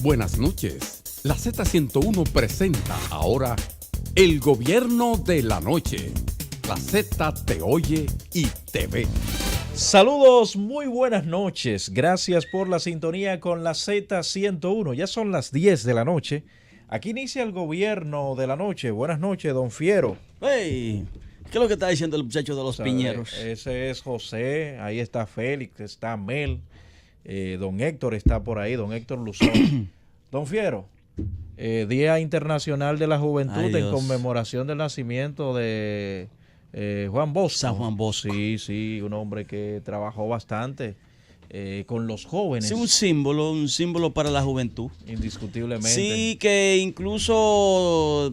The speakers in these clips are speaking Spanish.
Buenas noches. La Z101 presenta ahora El Gobierno de la Noche. La Z te oye y te ve. Saludos, muy buenas noches. Gracias por la sintonía con la Z101. Ya son las 10 de la noche. Aquí inicia el Gobierno de la Noche. Buenas noches, don Fiero. Hey, ¿qué es lo que está diciendo el muchacho de los Piñeros? Ese es José, ahí está Félix, está Mel, don Héctor está por ahí, don Héctor Luzón. Don Fiero, Día Internacional de la Juventud en conmemoración del nacimiento de Juan Bosco. San Juan Bosco. Sí, un hombre que trabajó bastante con los jóvenes. Sí, un símbolo para la juventud. Indiscutiblemente. Sí, que incluso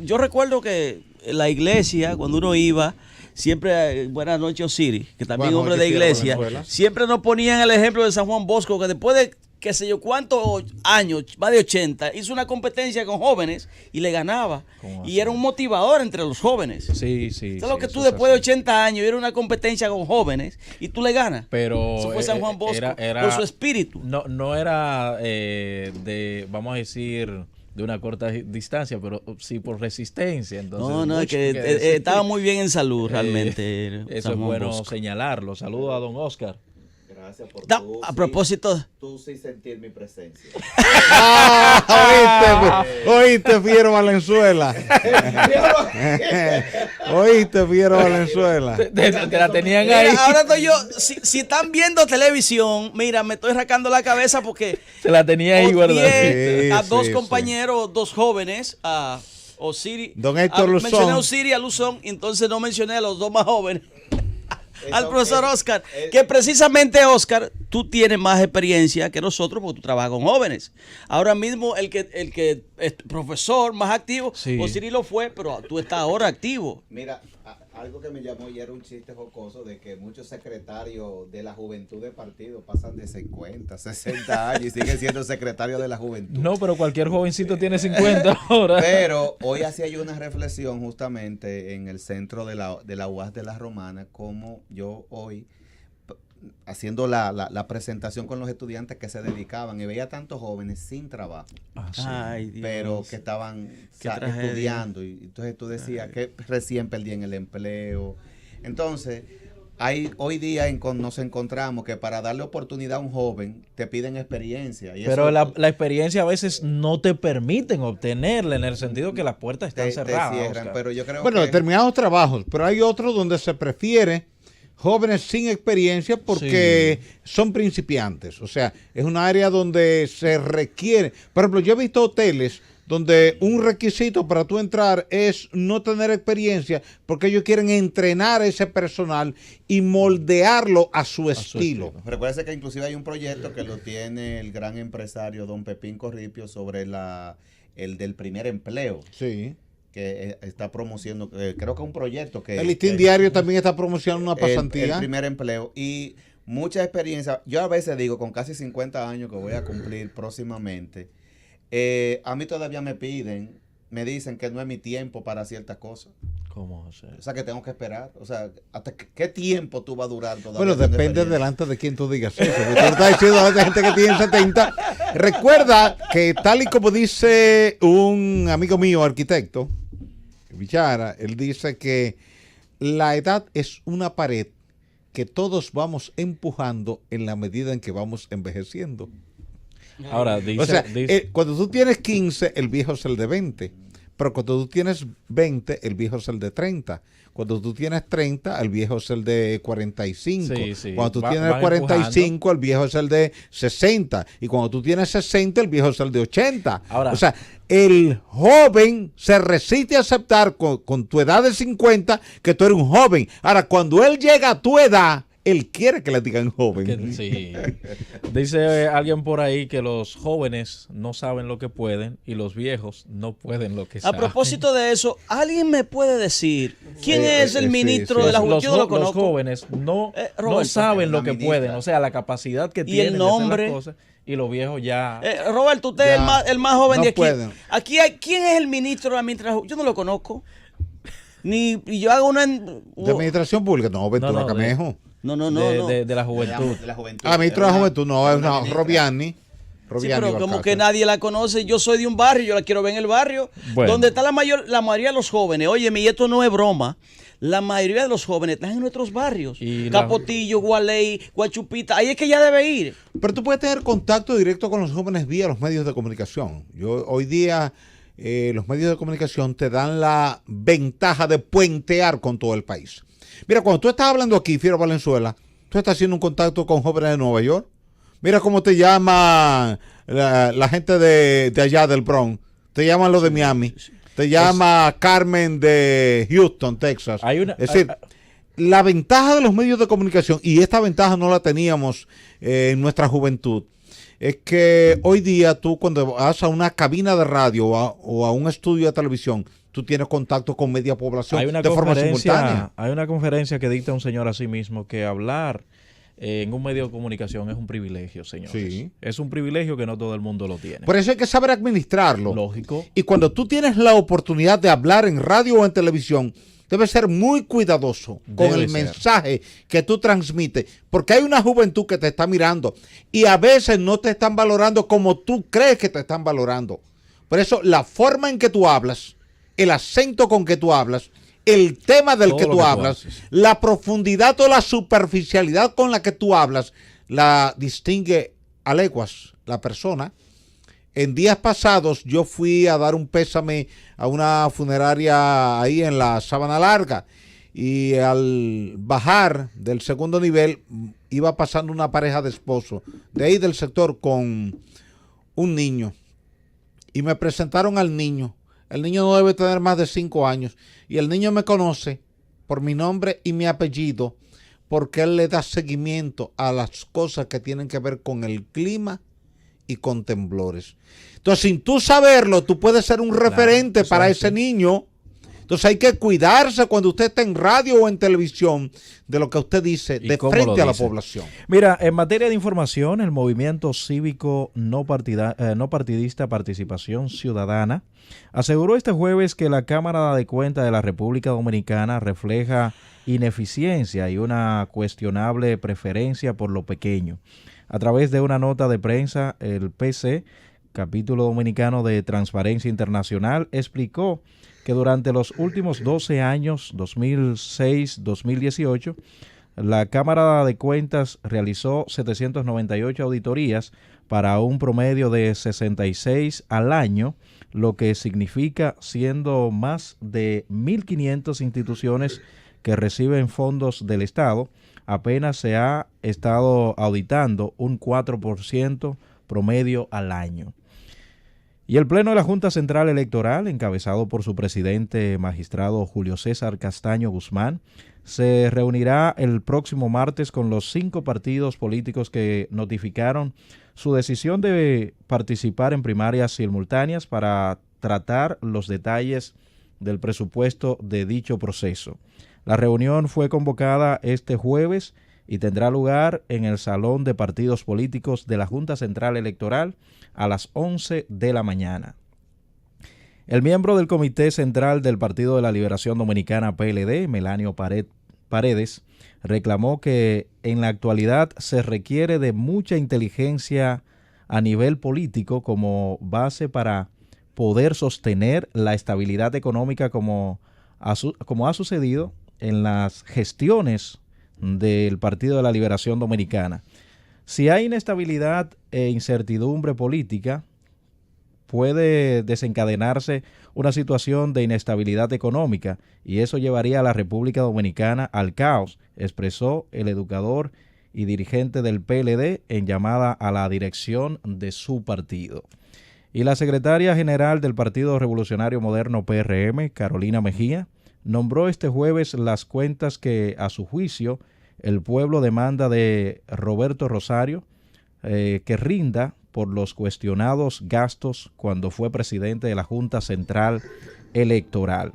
yo recuerdo que en la iglesia, cuando uno iba, siempre, buenas noches Osiris, que también hombre de iglesia, siempre nos ponían el ejemplo de San Juan Bosco, que después de qué sé yo cuántos años, más de 80, hizo una competencia con jóvenes y le ganaba. Y era un motivador entre los jóvenes. Sí. ¿Sabes lo que tú después de 80 años era una competencia con jóvenes y tú le ganas? Pero eso fue San Juan Bosco, por su espíritu. No era vamos a decir, de una corta distancia, pero sí por resistencia. Entonces, es que estaba muy bien en salud realmente. Eso es bueno señalarlo. Saludos a don Oscar. Gracias por a propósito. Tú sí sentir mi presencia. Oíste, Fiero Valenzuela. Oíste, Fiero Valenzuela. Te la tenían ahí. Mira, ahora estoy yo, si están viendo televisión, mira, me estoy rascando la cabeza porque se la tenía ahí guardada. A dos compañeros, dos jóvenes, a Osiris. Don Héctor Luzón. Mencioné a Osiris y a Luzón, entonces no mencioné a los dos más jóvenes. Al profesor Oscar, que precisamente Oscar, tú tienes más experiencia que nosotros porque tú trabajas con jóvenes. Ahora mismo el que es profesor más activo, sí. Osiris lo fue, pero tú estás ahora activo. Mira, algo que me llamó y era un chiste jocoso de que muchos secretarios de la juventud de partido pasan de 50, 60 años y siguen siendo secretarios de la juventud. No, pero cualquier jovencito tiene 50 ahora. Pero hoy hacía yo una reflexión justamente en el centro de la UAS de la Romana, como yo hoy, haciendo la presentación con los estudiantes que se dedicaban, y veía tantos jóvenes sin trabajo, pero que estaban estudiando, y entonces tú decías que recién perdían el empleo. Entonces hoy día nos encontramos que para darle oportunidad a un joven te piden experiencia. Pero la experiencia a veces no te permiten obtenerla, en el sentido que las puertas están cerradas. Te cierran, pero yo creo determinados trabajos, pero hay otros donde se prefiere jóvenes sin experiencia porque son principiantes. O sea, es un área donde se requiere. Por ejemplo, yo he visto hoteles donde un requisito para tú entrar es no tener experiencia porque ellos quieren entrenar a ese personal y moldearlo a su estilo. Recuérdese que inclusive hay un proyecto que lo tiene el gran empresario don Pepín Corripio sobre el del primer empleo. Sí. Que está promocionando, creo que es un proyecto que... El Listín Diario también está promocionando una pasantía. El primer empleo y mucha experiencia. Yo a veces digo, con casi 50 años que voy a cumplir próximamente, a mí todavía me dicen que no es mi tiempo para ciertas cosas. ¿Cómo? O sea, que tengo que esperar. O sea, ¿hasta qué tiempo tú vas a durar todavía? Bueno, depende delante de quién tú digas eso. Tú estás diciendo a la gente que tiene 70. Recuerda que tal y como dice un amigo mío, arquitecto, Bichara, él dice que la edad es una pared que todos vamos empujando en la medida en que vamos envejeciendo. Ahora, cuando tú tienes 15, el viejo es el de 20. Pero cuando tú tienes 20, el viejo es el de 30. Cuando tú tienes 30, el viejo es el de 45. Cuando tú tienes 45, el viejo es el de 60. Y cuando tú tienes 60, el viejo es el de 80. Ahora, o sea, el joven se resiste a aceptar con tu edad de 50 que tú eres un joven. Ahora, cuando él llega a tu edad, él quiere que le digan joven. Sí. Dice alguien por ahí que los jóvenes no saben lo que pueden y los viejos no pueden lo que saben. A propósito de eso, ¿alguien me puede decir quién es el ministro de la juventud? Yo no lo conozco. Los jóvenes no saben lo que pueden, o sea, la capacidad que tienen de hacer las cosas. Y los viejos ya... Roberto, usted es el más joven no de aquí. Pueden. ¿Quién es el ministro de la administración? Yo no lo conozco. Y yo hago una... ¿De administración pública? No, Ventura Camejo. No. De la juventud. De la juventud. Ministro de la juventud, no, es Robiani. Sí, pero como que nadie la conoce. Yo soy de un barrio, yo la quiero ver en el barrio, donde está la mayoría de los jóvenes. Óyeme, y esto no es broma. La mayoría de los jóvenes están en nuestros barrios. Capotillo, Gualey, Guachupita. Ahí es que ya debe ir. Pero tú puedes tener contacto directo con los jóvenes vía los medios de comunicación. Hoy día los medios de comunicación te dan la ventaja de puentear con todo el país. Mira, cuando tú estás hablando aquí, Fiero Valenzuela, tú estás haciendo un contacto con jóvenes de Nueva York. Mira cómo te llama la gente de allá del Bronx. Te llaman los de Miami. Te llama Carmen de Houston, Texas. Es decir, la ventaja de los medios de comunicación, y esta ventaja no la teníamos en nuestra juventud, es que hoy día tú cuando vas a una cabina de radio o a un estudio de televisión, tú tienes contacto con media población de forma simultánea. Hay una conferencia que dicta un señor a sí mismo que hablar en un medio de comunicación es un privilegio, señores. Sí. Es un privilegio que no todo el mundo lo tiene. Por eso hay que saber administrarlo. Lógico. Y cuando tú tienes la oportunidad de hablar en radio o en televisión, debes ser muy cuidadoso con el mensaje que tú transmites, porque hay una juventud que te está mirando y a veces no te están valorando como tú crees que te están valorando. Por eso la forma en que tú hablas, el acento con que tú hablas, el tema del que tú hablas, la profundidad o la superficialidad con la que tú hablas, la distingue a leguas la persona. En días pasados yo fui a dar un pésame a una funeraria ahí en la Sabana Larga y al bajar del segundo nivel iba pasando una pareja de esposos de ahí del sector con un niño y me presentaron al niño. El niño no debe tener más de 5 años y el niño me conoce por mi nombre y mi apellido porque él le da seguimiento a las cosas que tienen que ver con el clima y con temblores. Entonces, sin tú saberlo, tú puedes ser un referente para ese niño. Entonces hay que cuidarse cuando usted está en radio o en televisión de lo que usted dice de frente a la población. Mira, en materia de información, el movimiento cívico no partidista Participación Ciudadana aseguró este jueves que la Cámara de Cuentas de la República Dominicana refleja ineficiencia y una cuestionable preferencia por lo pequeño. A través de una nota de prensa, el PC, capítulo dominicano de Transparencia Internacional, explicó que durante los últimos 12 años, 2006-2018, la Cámara de Cuentas realizó 798 auditorías para un promedio de 66 al año, lo que significa siendo más de 1.500 instituciones que reciben fondos del Estado, apenas se ha estado auditando un 4% promedio al año. Y el Pleno de la Junta Central Electoral, encabezado por su presidente magistrado Julio César Castaño Guzmán, se reunirá el próximo martes con los 5 partidos políticos que notificaron su decisión de participar en primarias simultáneas para tratar los detalles del presupuesto de dicho proceso. La reunión fue convocada este jueves y tendrá lugar en el Salón de Partidos Políticos de la Junta Central Electoral a las 11 de la mañana. El miembro del Comité Central del Partido de la Liberación Dominicana, PLD, Melanio Paredes, reclamó que en la actualidad se requiere de mucha inteligencia a nivel político como base para poder sostener la estabilidad económica como ha sucedido en las gestiones del Partido de la Liberación Dominicana. Si hay inestabilidad e incertidumbre política, puede desencadenarse una situación de inestabilidad económica y eso llevaría a la República Dominicana al caos, expresó el educador y dirigente del PLD en llamada a la dirección de su partido. Y la secretaria general del Partido Revolucionario Moderno PRM, Carolina Mejía, nombró este jueves las cuentas que, a su juicio, el pueblo demanda de Roberto Rosario, que rinda por los cuestionados gastos cuando fue presidente de la Junta Central Electoral.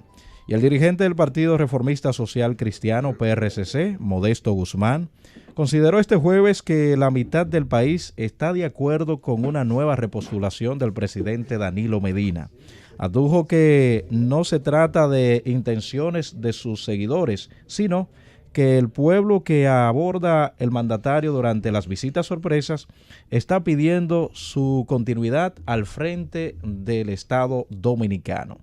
Y el dirigente del Partido Reformista Social Cristiano, PRCC, Modesto Guzmán, consideró este jueves que la mitad del país está de acuerdo con una nueva repostulación del presidente Danilo Medina. Adujo que no se trata de intenciones de sus seguidores, sino que el pueblo que aborda el mandatario durante las visitas sorpresas está pidiendo su continuidad al frente del Estado dominicano.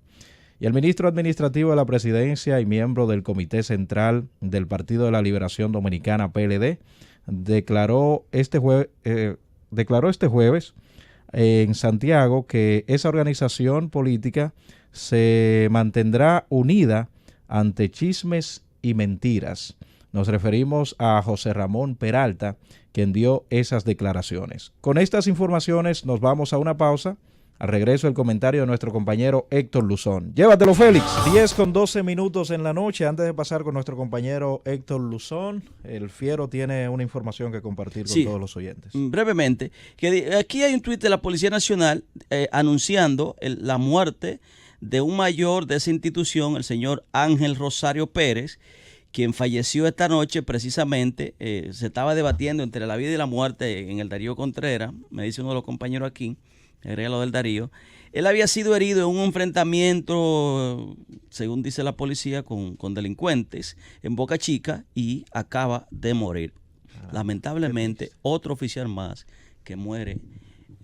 Y el ministro administrativo de la Presidencia y miembro del Comité Central del Partido de la Liberación Dominicana, PLD, declaró este jueves en Santiago que esa organización política se mantendrá unida ante chismes y mentiras. Nos referimos a José Ramón Peralta, quien dio esas declaraciones. Con estas informaciones nos vamos a una pausa. Al regreso, el comentario de nuestro compañero Héctor Luzón. Llévatelo, Félix. 10:12 en la noche. Antes de pasar con nuestro compañero Héctor Luzón, el Fiero tiene una información que compartir con todos los oyentes. Brevemente, que aquí hay un tuit de la Policía Nacional anunciando la muerte de un mayor de esa institución, el señor Ángel Rosario Pérez, quien falleció esta noche precisamente. Se estaba debatiendo entre la vida y la muerte en el Darío Contreras, me dice uno de los compañeros aquí, agrega lo del Darío. Él había sido herido en un enfrentamiento, según dice la policía, con delincuentes en Boca Chica y acaba de morir. Lamentablemente, otro oficial más que muere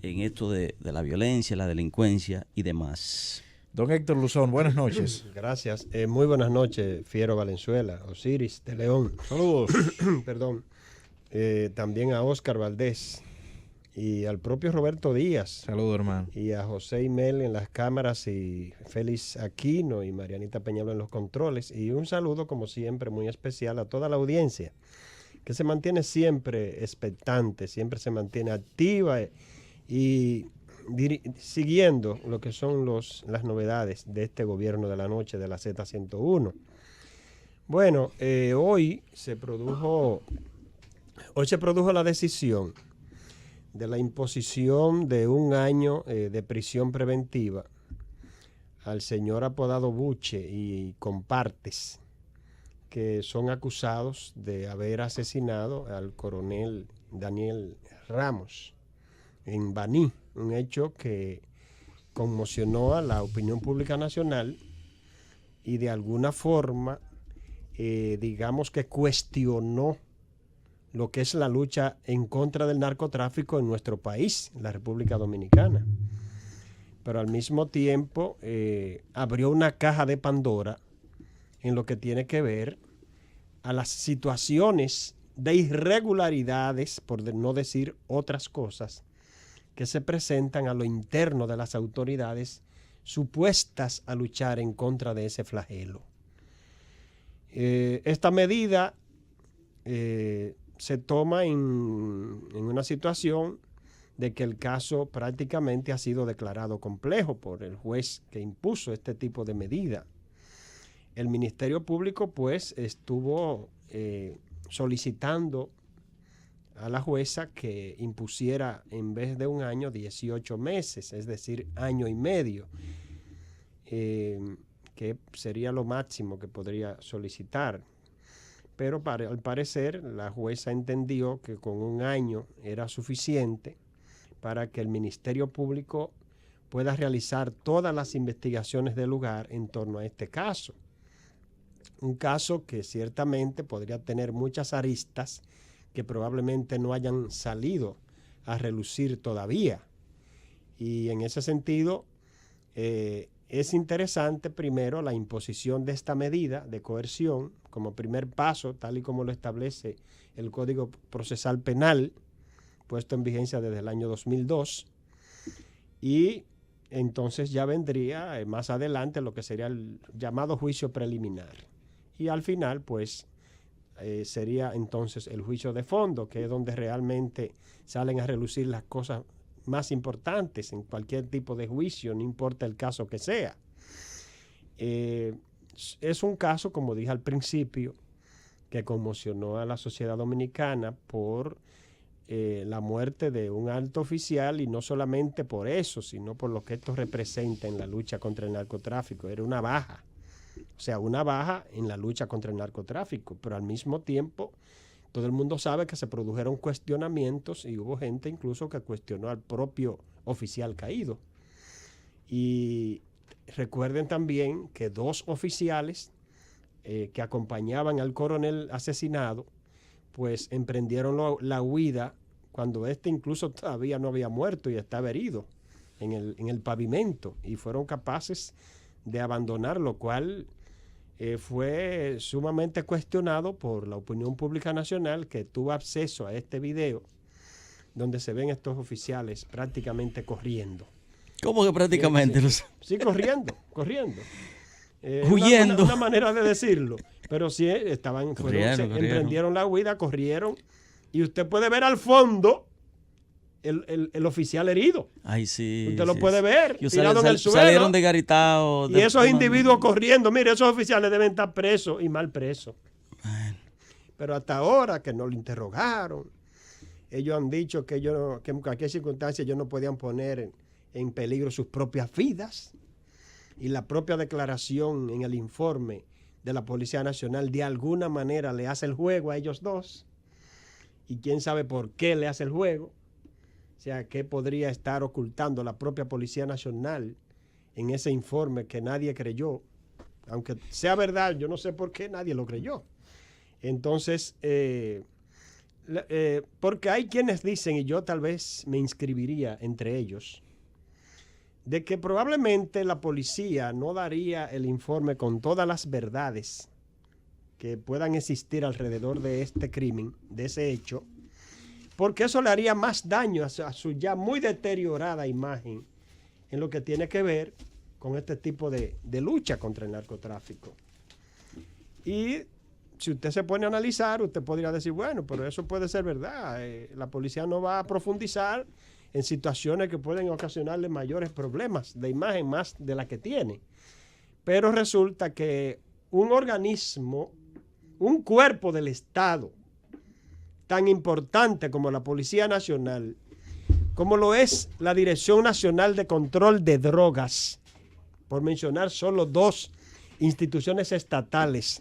en esto de la violencia, la delincuencia y demás. Don Héctor Luzón, buenas noches. Gracias. Muy buenas noches, Fiero Valenzuela, Osiris de León. Saludos. Perdón. También a Oscar Valdés y al propio Roberto Díaz. Saludos, hermano. Y a José Imel en las cámaras y Félix Aquino y Marianita Peñalo en los controles. Y un saludo, como siempre, muy especial a toda la audiencia, que se mantiene siempre expectante, siempre se mantiene activa y siguiendo lo que son las novedades de este gobierno de la noche de la Z101. Bueno, hoy se produjo la decisión de la imposición de 1 año de prisión preventiva al señor apodado Buche y compartes, que son acusados de haber asesinado al coronel Daniel Ramos en Baní, un hecho que conmocionó a la opinión pública nacional y de alguna forma, digamos que cuestionó lo que es la lucha en contra del narcotráfico en nuestro país, la República Dominicana. Pero al mismo tiempo abrió una caja de Pandora en lo que tiene que ver a las situaciones de irregularidades, por no decir otras cosas, que se presentan a lo interno de las autoridades supuestas a luchar en contra de ese flagelo. Esta medida se toma en una situación de que el caso prácticamente ha sido declarado complejo por el juez que impuso este tipo de medida. El Ministerio Público pues estuvo solicitando a la jueza que impusiera en vez de 1 año 18 meses, es decir, 1 año y medio, que sería lo máximo que podría solicitar. Pero al parecer la jueza entendió que con 1 año era suficiente para que el Ministerio Público pueda realizar todas las investigaciones del lugar en torno a este caso. Un caso que ciertamente podría tener muchas aristas que probablemente no hayan salido a relucir todavía. Y en ese sentido, es interesante primero la imposición de esta medida de coerción como primer paso, tal y como lo establece el Código Procesal Penal, puesto en vigencia desde el año 2002. Y entonces ya vendría más adelante lo que sería el llamado juicio preliminar. Y al final, pues, sería entonces el juicio de fondo, que es donde realmente salen a relucir las cosas más importantes en cualquier tipo de juicio, no importa el caso que sea. Es un caso, como dije al principio, que conmocionó a la sociedad dominicana por la muerte de un alto oficial, y no solamente por eso, sino por lo que esto representa en la lucha contra el narcotráfico. Era una baja. O sea, una baja en la lucha contra el narcotráfico, pero al mismo tiempo todo el mundo sabe que se produjeron cuestionamientos y hubo gente incluso que cuestionó al propio oficial caído. Y recuerden también que 2 oficiales que acompañaban al coronel asesinado, pues emprendieron la huida cuando este incluso todavía no había muerto y estaba herido en el pavimento, y fueron capaces de abandonar, lo cual fue sumamente cuestionado por la opinión pública nacional, que tuvo acceso a este video donde se ven estos oficiales prácticamente corriendo. ¿Cómo que prácticamente? Sí, corriendo. Huyendo. Una manera de decirlo. Pero sí, emprendieron la huida, corrieron. Y usted puede ver al fondo el oficial herido. Ay, sí. Usted lo puede ver, tirado en el suelo. Salieron de Garitao. Y esos individuos corriendo. Mire, esos oficiales deben estar presos y mal presos. Pero hasta ahora que no lo interrogaron, ellos han dicho que en cualquier circunstancia ellos no podían poner en peligro sus propias vidas, y la propia declaración en el informe de la Policía Nacional de alguna manera le hace el juego a ellos dos, y quién sabe por qué le hace el juego. O sea, ¿qué podría estar ocultando la propia Policía Nacional en ese informe que nadie creyó? Aunque sea verdad, yo no sé por qué nadie lo creyó. Entonces, porque hay quienes dicen, y yo tal vez me inscribiría entre ellos, de que probablemente la policía no daría el informe con todas las verdades que puedan existir alrededor de este crimen, de ese hecho, porque eso le haría más daño a su ya muy deteriorada imagen en lo que tiene que ver con este tipo de lucha contra el narcotráfico. Y si usted se pone a analizar, usted podría decir, bueno, pero eso puede ser verdad. La policía no va a profundizar en situaciones que pueden ocasionarle mayores problemas de imagen más de la que tiene. Pero resulta que un organismo, un cuerpo del Estado tan importante como la Policía Nacional, como lo es la Dirección Nacional de Control de Drogas, por mencionar solo dos instituciones estatales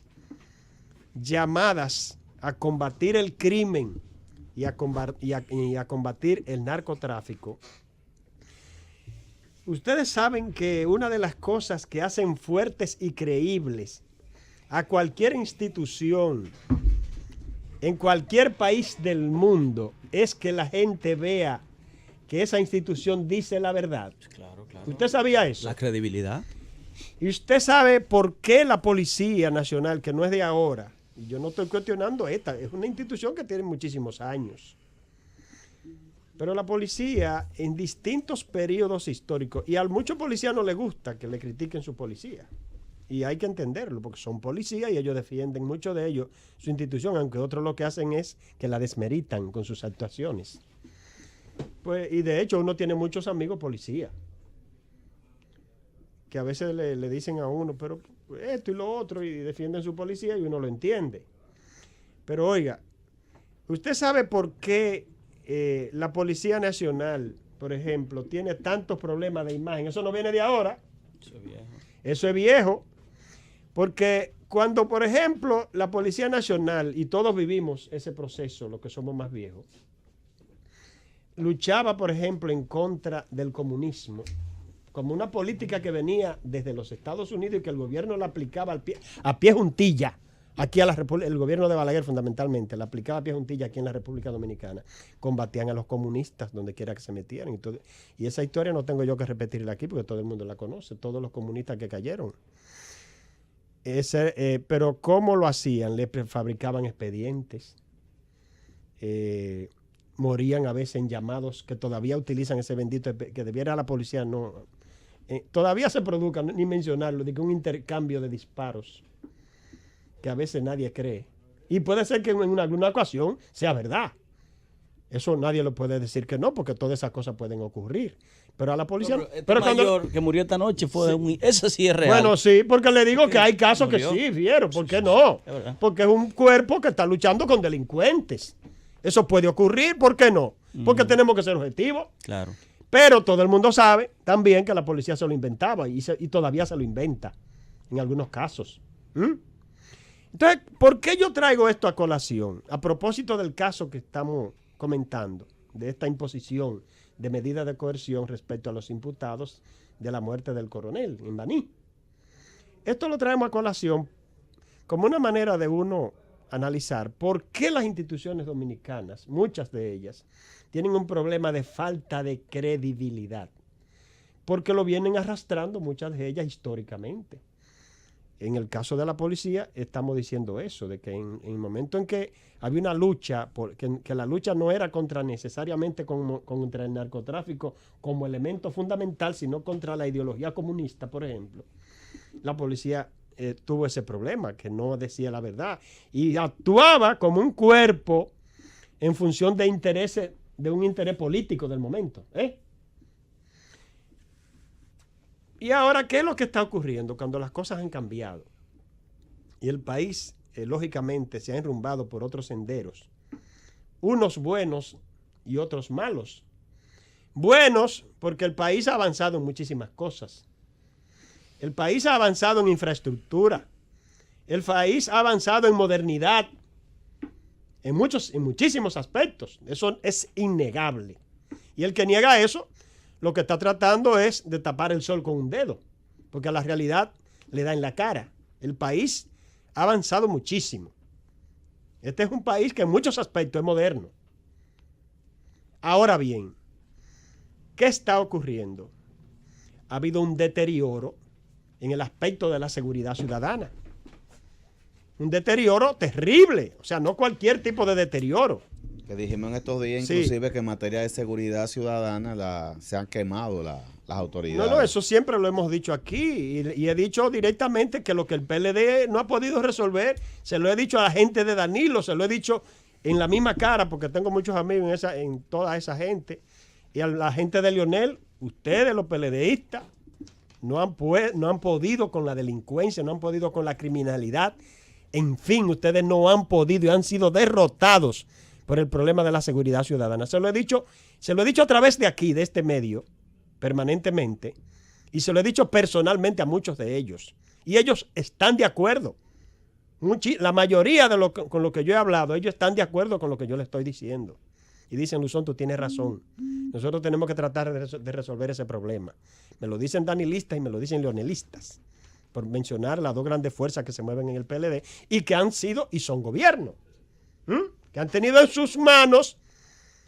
llamadas a combatir el crimen y a combatir el narcotráfico. Ustedes saben que una de las cosas que hacen fuertes y creíbles a cualquier institución en cualquier país del mundo es que la gente vea que esa institución dice la verdad. Claro. ¿Usted sabía eso? La credibilidad. Y usted sabe por qué la Policía Nacional, que no es de ahora, yo no estoy cuestionando esta, es una institución que tiene muchísimos años. Pero la policía en distintos periodos históricos, y a muchos policías no les gusta que le critiquen su policía. Y hay que entenderlo, porque son policías y ellos defienden, mucho de ellos, su institución, aunque otros lo que hacen es que la desmeritan con sus actuaciones. Pues, y de hecho uno tiene muchos amigos policías, que a veces le dicen a uno, pero esto y lo otro, y defienden su policía y uno lo entiende. Pero oiga, ¿usted sabe por qué la Policía Nacional, por ejemplo, tiene tantos problemas de imagen? Eso no viene de ahora. Eso es viejo. Porque cuando, por ejemplo, la Policía Nacional, y todos vivimos ese proceso, los que somos más viejos, luchaba, por ejemplo, en contra del comunismo, como una política que venía desde los Estados Unidos y que el gobierno la aplicaba a pie juntilla, aquí a el gobierno de Balaguer fundamentalmente, la aplicaba a pie juntilla aquí en la República Dominicana. Combatían a los comunistas donde quiera que se metieran. Y esa historia no tengo yo que repetirla aquí porque todo el mundo la conoce, todos los comunistas que cayeron. Pero ¿cómo lo hacían? Le fabricaban expedientes, morían a veces en llamados que todavía utilizan ese bendito, que debiera la policía no... todavía se produzca, ni mencionarlo, de que un intercambio de disparos que a veces nadie cree. Y puede ser que en alguna ocasión sea verdad. Eso nadie lo puede decir que no, porque todas esas cosas pueden ocurrir. Pero a la policía... Pero mayor que murió esta noche fue eso sí es real. Bueno, sí, porque le digo que hay casos que sí, Fiero. ¿Por qué no? Porque es un cuerpo que está luchando con delincuentes. Eso puede ocurrir, ¿por qué no? Porque tenemos que ser objetivos. Claro. Pero todo el mundo sabe también que la policía se lo inventaba y todavía se lo inventa en algunos casos. Entonces, ¿por qué yo traigo esto a colación? A propósito del caso que estamos comentando, de esta imposición de medidas de coerción respecto a los imputados de la muerte del coronel en Baní. Esto lo traemos a colación como una manera de uno analizar por qué las instituciones dominicanas, muchas de ellas, tienen un problema de falta de credibilidad, porque lo vienen arrastrando muchas de ellas históricamente. En el caso de la policía estamos diciendo eso, de que en el momento en que había una lucha, que la lucha no era necesariamente contra el narcotráfico como elemento fundamental, sino contra la ideología comunista, por ejemplo, la policía tuvo ese problema, que no decía la verdad y actuaba como un cuerpo en función de intereses, de un interés político del momento. Y ahora, ¿qué es lo que está ocurriendo cuando las cosas han cambiado? Y el país, lógicamente, se ha enrumbado por otros senderos, unos buenos y otros malos. Buenos porque el país ha avanzado en muchísimas cosas. El país ha avanzado en infraestructura. El país ha avanzado en modernidad. En muchísimos aspectos. Eso es innegable. Y el que niega eso, lo que está tratando es de tapar el sol con un dedo. Porque a la realidad le da en la cara. El país ha avanzado muchísimo. Este es un país que en muchos aspectos es moderno. Ahora bien, ¿qué está ocurriendo? Ha habido un deterioro en el aspecto de la seguridad ciudadana. Un deterioro terrible, o sea, no cualquier tipo de deterioro. Que dijimos en estos días, inclusive, que en materia de seguridad ciudadana se han quemado las autoridades. No, eso siempre lo hemos dicho aquí y he dicho directamente que lo que el PLD no ha podido resolver, se lo he dicho a la gente de Danilo, se lo he dicho en la misma cara, porque tengo muchos amigos en toda esa gente, y a la gente de Leonel, ustedes los PLDistas, no han podido con la delincuencia, no han podido con la criminalidad. En fin, ustedes no han podido y han sido derrotados por el problema de la seguridad ciudadana. Se lo he dicho a través de aquí, de este medio, permanentemente, y se lo he dicho personalmente a muchos de ellos. Y ellos están de acuerdo. La mayoría con lo que yo he hablado, ellos están de acuerdo con lo que yo les estoy diciendo. Y dicen, Luzón, tú tienes razón. Nosotros tenemos que tratar de resolver ese problema. Me lo dicen danilistas y me lo dicen leonelistas, por mencionar las dos grandes fuerzas que se mueven en el PLD y que han sido y son gobierno. Que han tenido en sus manos,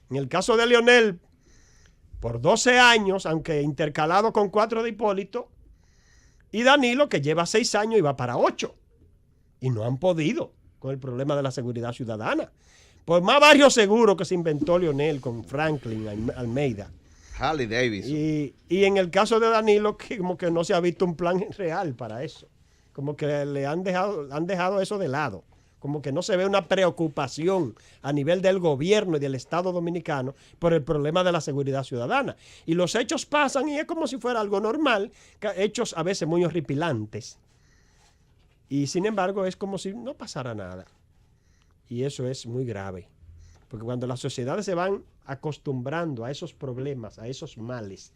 en el caso de Leonel, por 12 años, aunque intercalado con 4 de Hipólito, y Danilo, que lleva 6 años y va para 8. Y no han podido con el problema de la seguridad ciudadana. Por más barrio seguro que se inventó Leonel con Franklin Almeida. Harley Davidson. Y en el caso de Danilo, que como que no se ha visto un plan real para eso. Como que le han dejado eso de lado. Como que no se ve una preocupación a nivel del gobierno y del Estado dominicano por el problema de la seguridad ciudadana. Y los hechos pasan y es como si fuera algo normal, hechos a veces muy horripilantes. Y sin embargo es como si no pasara nada. Y eso es muy grave. Porque cuando las sociedades se van acostumbrando a esos problemas, a esos males,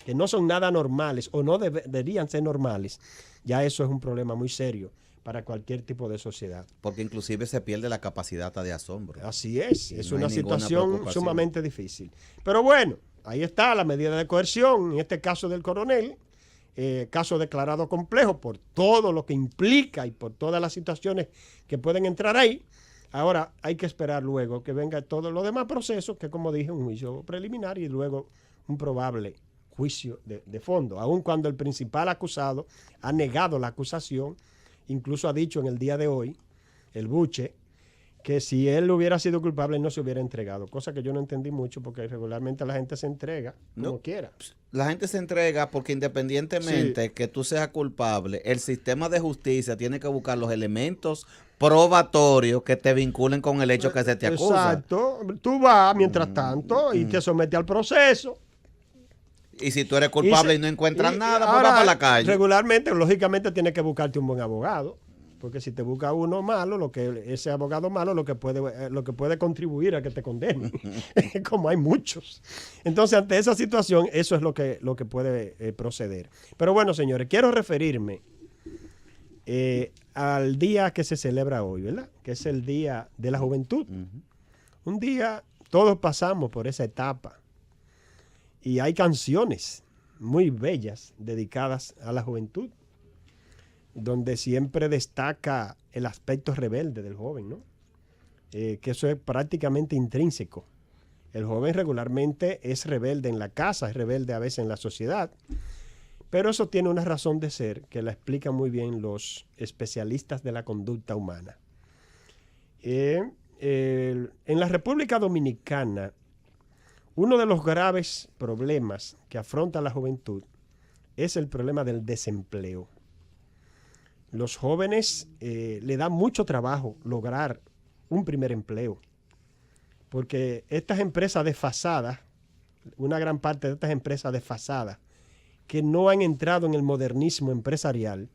que no son nada normales o no deberían ser normales, ya eso es un problema muy serio para cualquier tipo de sociedad. Porque inclusive se pierde la capacidad de asombro. Así es una situación sumamente difícil. Pero bueno, ahí está la medida de coerción, en este caso del coronel, caso declarado complejo por todo lo que implica y por todas las situaciones que pueden entrar ahí. Ahora hay que esperar luego que venga todo lo demás procesos, que como dije, un juicio preliminar y luego un probable juicio de fondo, aun cuando el principal acusado ha negado la acusación. Incluso ha dicho en el día de hoy, el Buche, que si él hubiera sido culpable no se hubiera entregado, cosa que yo no entendí mucho porque regularmente la gente se entrega como quiera. La gente se entrega porque independientemente que tú seas culpable, el sistema de justicia tiene que buscar los elementos probatorios que te vinculen con el hecho que se te acusa. Exacto, tú vas mientras tanto y te sometes al proceso. Y si tú eres culpable y no encuentras nada, pues vas para la calle. Regularmente, lógicamente, tienes que buscarte un buen abogado. Porque si te busca uno malo, ese abogado malo lo que puede contribuir a que te condenen. Como hay muchos. Entonces, ante esa situación, eso es lo que puede proceder. Pero bueno, señores, quiero referirme al día que se celebra hoy, ¿verdad? Que es el Día de la Juventud. Un día, todos pasamos por esa etapa. Y hay canciones muy bellas dedicadas a la juventud. donde siempre destaca el aspecto rebelde del joven, ¿no? Que eso es prácticamente intrínseco. El joven regularmente es rebelde en la casa, es rebelde a veces en la sociedad, pero eso tiene una razón de ser que la explican muy bien los especialistas de la conducta humana. En la República Dominicana, uno de los graves problemas que afronta la juventud es el problema del desempleo. Los jóvenes le da mucho trabajo lograr un primer empleo, porque estas empresas desfasadas, una gran parte de estas empresas desfasadas, que no han entrado en el modernismo empresarial,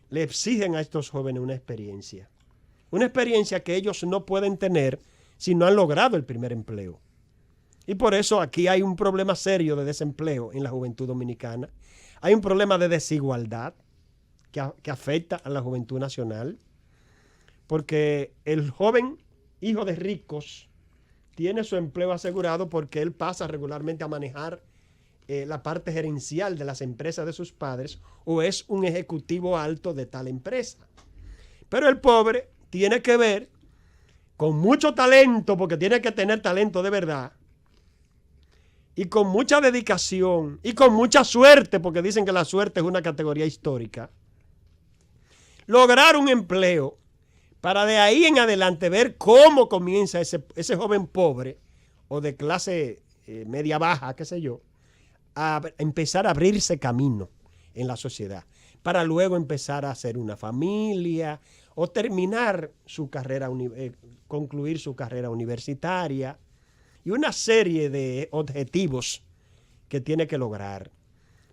le exigen a estos jóvenes una experiencia que ellos no pueden tener si no han logrado el primer empleo. Y por eso aquí hay un problema serio de desempleo en la juventud dominicana. Hay un problema de desigualdad que afecta a la juventud nacional, porque el joven hijo de ricos tiene su empleo asegurado porque él pasa regularmente a manejar la parte gerencial de las empresas de sus padres o es un ejecutivo alto de tal empresa. Pero el pobre tiene que ver con mucho talento, porque tiene que tener talento de verdad, y con mucha dedicación y con mucha suerte, porque dicen que la suerte es una categoría histórica, lograr un empleo para de ahí en adelante ver cómo comienza ese joven pobre o de clase media baja, qué sé yo, a empezar a abrirse camino en la sociedad, para luego empezar a hacer una familia o terminar su carrera, concluir su carrera universitaria y una serie de objetivos que tiene que lograr,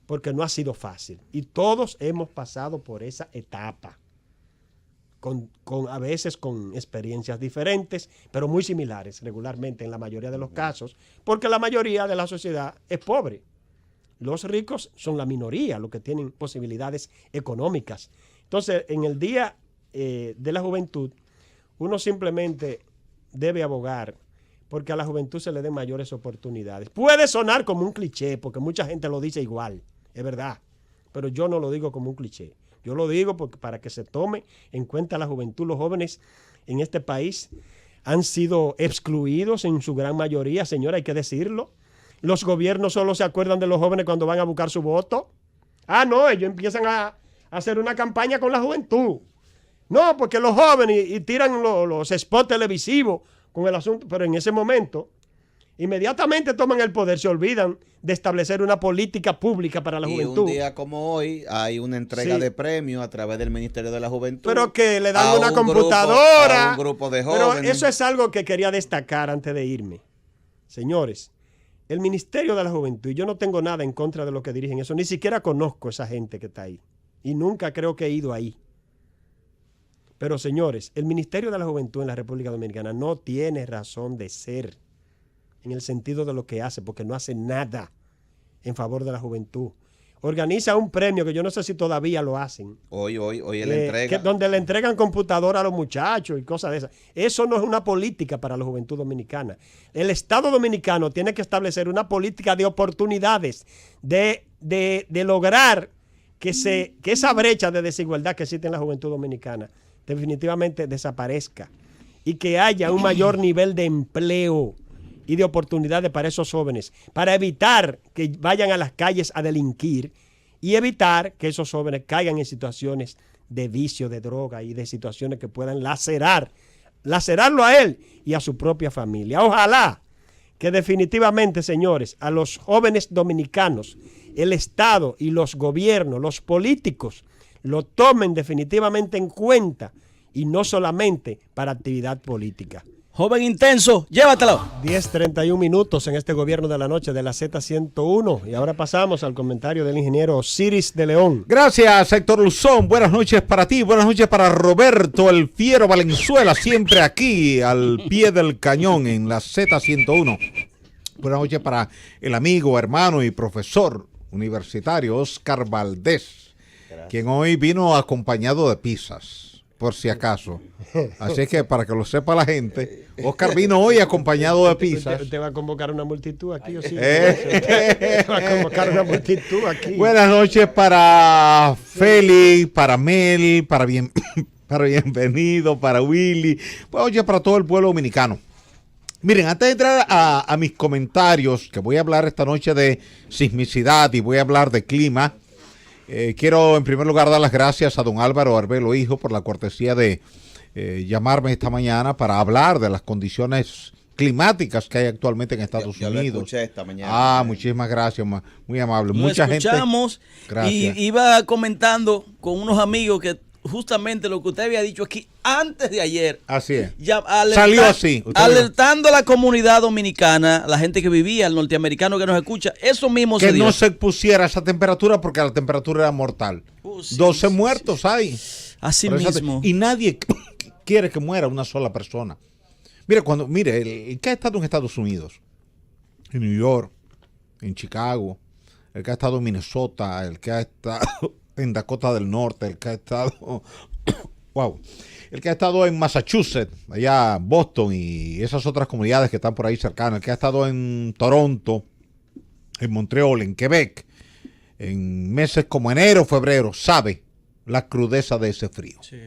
porque no ha sido fácil. Y todos hemos pasado por esa etapa, a veces con experiencias diferentes, pero muy similares regularmente en la mayoría de los casos, porque la mayoría de la sociedad es pobre. Los ricos son la minoría, los que tienen posibilidades económicas. Entonces, en el Día de la Juventud, uno simplemente debe abogar porque a la juventud se le den mayores oportunidades. Puede sonar como un cliché, porque mucha gente lo dice igual, es verdad, pero yo no lo digo como un cliché. Yo lo digo porque para que se tome en cuenta la juventud. Los jóvenes en este país han sido excluidos en su gran mayoría, señora, hay que decirlo. Los gobiernos solo se acuerdan de los jóvenes cuando van a buscar su voto. Ah, no, ellos empiezan a hacer una campaña con la juventud. No, porque los jóvenes y tiran los spots televisivos con el asunto, pero en ese momento inmediatamente toman el poder, se olvidan de establecer una política pública para la juventud. Un día como hoy hay una entrega de premios a través del Ministerio de la Juventud. Pero que le dan una computadora. A un grupo de jóvenes. Pero eso es algo que quería destacar antes de irme. Señores, el Ministerio de la Juventud, y yo no tengo nada en contra de lo que dirigen eso, ni siquiera conozco a esa gente que está ahí. Y nunca creo que he ido ahí. Pero señores, el Ministerio de la Juventud en la República Dominicana no tiene razón de ser en el sentido de lo que hace, porque no hace nada en favor de la juventud. Organiza un premio que yo no sé si todavía lo hacen. Hoy le entrega. Donde le entregan computadora a los muchachos y cosas de esas. Eso no es una política para la juventud dominicana. El Estado dominicano tiene que establecer una política de oportunidades, de lograr que esa brecha de desigualdad que existe en la juventud dominicana definitivamente desaparezca y que haya un mayor nivel de empleo y de oportunidades para esos jóvenes, para evitar que vayan a las calles a delinquir y evitar que esos jóvenes caigan en situaciones de vicio, de droga y de situaciones que puedan lacerarlo a él y a su propia familia. Ojalá que definitivamente, señores, a los jóvenes dominicanos, el Estado y los gobiernos, los políticos, lo tomen definitivamente en cuenta y no solamente para actividad política. Joven intenso, llévatelo. 10:31 minutos en este gobierno de la noche de la Z101. Y ahora pasamos al comentario del ingeniero Osiris de León. Gracias, Héctor Luzón. Buenas noches para ti, buenas noches para Roberto el Fiero Valenzuela, siempre aquí al pie del cañón en la Z101. Buenas noches para el amigo, hermano y profesor universitario Oscar Valdés, quien hoy vino acompañado de pizzas. por si acaso. Así es que para que lo sepa la gente, Oscar vino hoy acompañado de pizzas. ¿Usted va a convocar una multitud aquí o sí? Va a convocar una multitud aquí. Buenas noches para Félix, para Mel, para Bienvenido, para Willy, pues oye, para todo el pueblo dominicano. Miren, antes de entrar a mis comentarios, que voy a hablar esta noche de sismicidad y voy a hablar de clima, quiero en primer lugar dar las gracias a don Álvaro Arbelo Hijo por la cortesía de llamarme esta mañana para hablar de las condiciones climáticas que hay actualmente en Estados Unidos. Lo escuché esta mañana. Muchísimas gracias, muy amable. Nos Mucha escuchamos gente. Gracias. Y iba comentando con unos amigos que justamente lo que usted había dicho aquí antes de ayer. Así es. Salió así. Alertando a la comunidad dominicana, la gente que vivía, el norteamericano que nos escucha, eso mismo que se dio. no se pusiera esa temperatura porque la temperatura era mortal. Sí, 12 muertos hay. Así mismo. Y nadie quiere que muera una sola persona. Mire, el que ha estado en Estados Unidos, en New York, en Chicago, el que ha estado en Minnesota, el que ha estado en Dakota del Norte, el que ha estado el que ha estado en Massachusetts, allá Boston y esas otras comunidades que están por ahí cercanas, el que ha estado en Toronto, en Montreal, en Quebec, en meses como enero, febrero, sabe la crudeza de ese frío. Sí.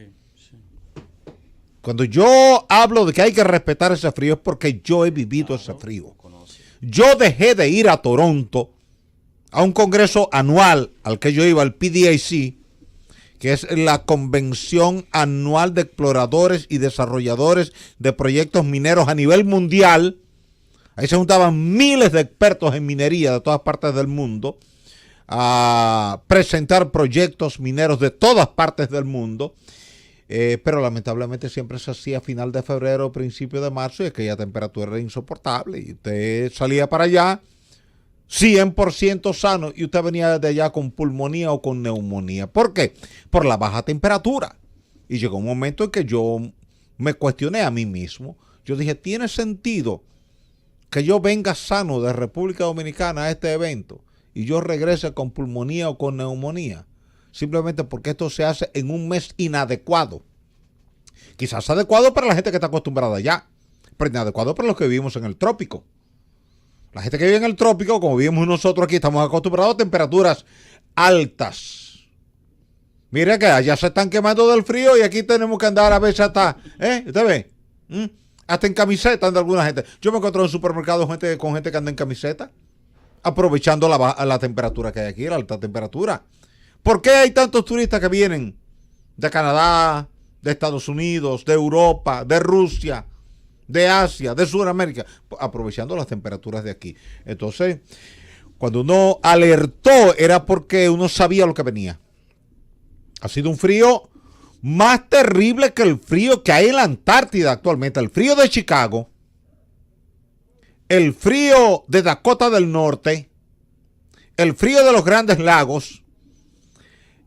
Cuando yo hablo de que hay que respetar ese frío es porque yo he vivido ese frío. Yo dejé de ir a Toronto a un congreso anual al que yo iba, el PDAC, que es la convención anual de exploradores y desarrolladores de proyectos mineros a nivel mundial. Ahí se juntaban miles de expertos en minería de todas partes del mundo a presentar proyectos mineros de todas partes del mundo. Pero lamentablemente siempre se hacía a final de febrero, principio de marzo, y aquella temperatura era insoportable. Y usted salía para allá 100% sano y usted venía de allá con pulmonía o con neumonía. ¿Por qué? Por la baja temperatura. Y llegó un momento en que yo me cuestioné a mí mismo. Yo dije, ¿tiene sentido que yo venga sano de República Dominicana a este evento y yo regrese con pulmonía o con neumonía? Simplemente porque esto se hace en un mes inadecuado. Quizás adecuado para la gente que está acostumbrada allá, pero inadecuado para los que vivimos en el trópico. La gente que vive en el trópico, como vivimos nosotros aquí, estamos acostumbrados a temperaturas altas. Mire que allá se están quemando del frío y aquí tenemos que andar a veces hasta, ¿usted ve? Hasta en camiseta anda alguna gente. Yo me encuentro en supermercados con gente que anda en camiseta, aprovechando la temperatura que hay aquí, la alta temperatura. ¿Por qué hay tantos turistas que vienen de Canadá, de Estados Unidos, de Europa, de Rusia, de Asia, de Sudamérica? Aprovechando las temperaturas de aquí. Entonces, cuando uno alertó era porque uno sabía lo que venía. Ha sido un frío más terrible que el frío que hay en la Antártida actualmente. El frío de Chicago, el frío de Dakota del Norte, el frío de los Grandes Lagos,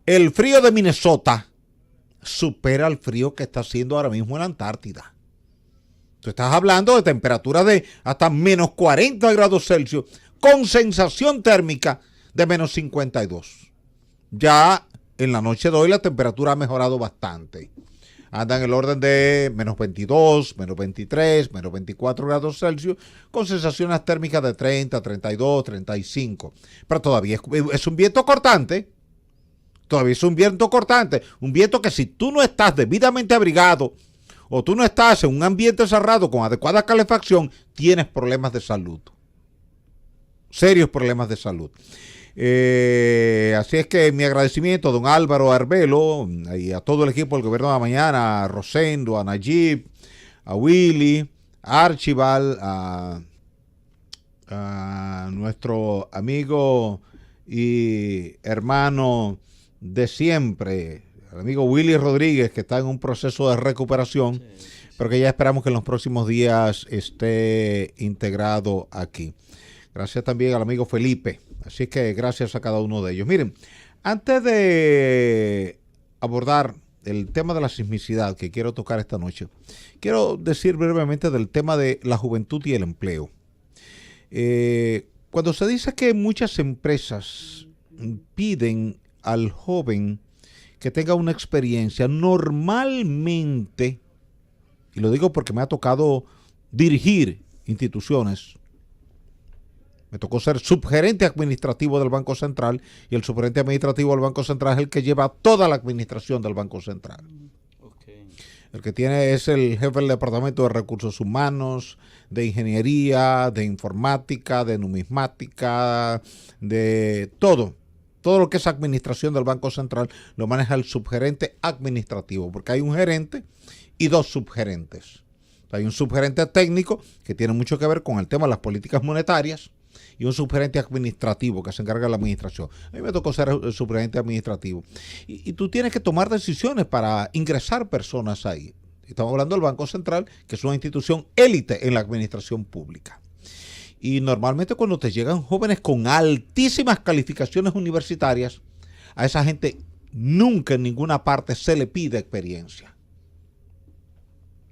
el frío de Minnesota supera el frío que está haciendo ahora mismo en la Antártida. Tú estás hablando de temperaturas de hasta menos 40 grados Celsius con sensación térmica de menos 52. Ya en la noche de hoy la temperatura ha mejorado bastante. Anda en el orden de menos 22, menos 23, menos 24 grados Celsius con sensaciones térmicas de 30, 32, 35. Pero todavía es un viento cortante. Todavía es un viento cortante, un viento que si tú no estás debidamente abrigado o tú no estás en un ambiente cerrado con adecuada calefacción, tienes problemas de salud. Serios problemas de salud. Así es que mi agradecimiento a don Álvaro Arbelo y a todo el equipo del Gobierno de la Mañana, a Rosendo, a Nayib, a Willy, a Archibald, a nuestro amigo y hermano de siempre, el amigo Willy Rodríguez, que está en un proceso de recuperación, pero que ya esperamos que en los próximos días esté integrado aquí. Gracias también al amigo Felipe. Así que gracias a cada uno de ellos. Miren, antes de abordar el tema de la sismicidad que quiero tocar esta noche, quiero decir brevemente del tema de la juventud y el empleo. Cuando se dice que muchas empresas piden al joven que tenga una experiencia. Normalmente, y lo digo porque me ha tocado dirigir instituciones, me tocó ser subgerente administrativo del Banco Central, y el subgerente administrativo del Banco Central es el que lleva toda la administración del Banco Central. El que tiene es el jefe del Departamento de Recursos Humanos, de Ingeniería, de Informática, de Numismática, de todo. Todo lo que es administración del Banco Central lo maneja el subgerente administrativo, porque hay un gerente y dos subgerentes. Hay un subgerente técnico que tiene mucho que ver con el tema de las políticas monetarias, y un subgerente administrativo que se encarga de la administración. A mí me tocó ser el subgerente administrativo. Y tú tienes que tomar decisiones para ingresar personas ahí. Estamos hablando del Banco Central, que es una institución élite en la administración pública. Y normalmente cuando te llegan jóvenes con altísimas calificaciones universitarias, a esa gente nunca en ninguna parte se le pide experiencia.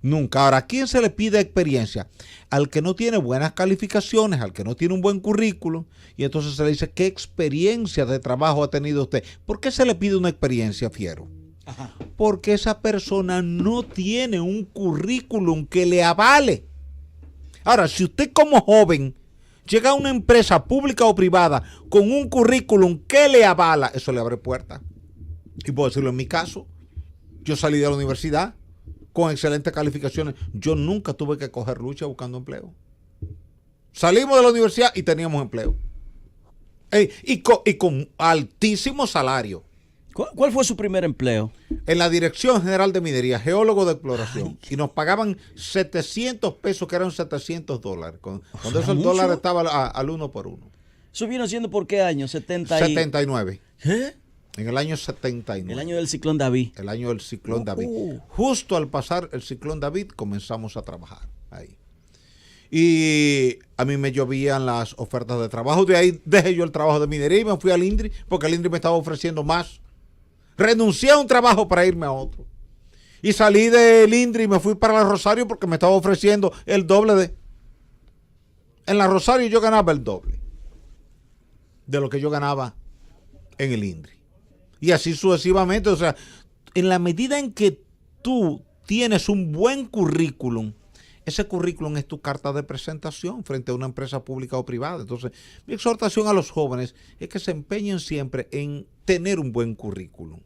Nunca. Ahora, ¿a quién se le pide experiencia? Al que no tiene buenas calificaciones, al que no tiene un buen currículum, y entonces se le dice, ¿qué experiencia de trabajo ha tenido usted? ¿Por qué se le pide una experiencia, fiero? Ajá. Porque esa persona no tiene un currículum que le avale. Ahora, si usted como joven llega a una empresa pública o privada con un currículum que le avala, eso le abre puertas. Y puedo decirlo en mi caso, yo salí de la universidad con excelentes calificaciones. Yo nunca tuve que coger lucha buscando empleo. Salimos de la universidad y teníamos empleo. Y con altísimo salario. ¿Cuál fue su primer empleo? En la Dirección General de Minería, geólogo de exploración. Y nos pagaban 700 pesos, que eran $700. Cuando eso el dólar estaba al 1 por 1. ¿Eso vino siendo por qué año? 79. ¿Qué? En el año 79. El año del ciclón David. El año del ciclón David. Justo al pasar el ciclón David comenzamos a trabajar ahí. Y a mí me llovían las ofertas de trabajo. De ahí dejé yo el trabajo de minería y me fui al INDRI, porque el INDRI me estaba ofreciendo más. Renuncié a un trabajo para irme a otro. Y salí del INDRI y me fui para la Rosario porque me estaba ofreciendo el doble de... En la Rosario yo ganaba el doble de lo que yo ganaba en el INDRI. Y así sucesivamente. O sea, en la medida en que tú tienes un buen currículum, ese currículum es tu carta de presentación frente a una empresa pública o privada. Entonces, mi exhortación a los jóvenes es que se empeñen siempre en tener un buen currículum.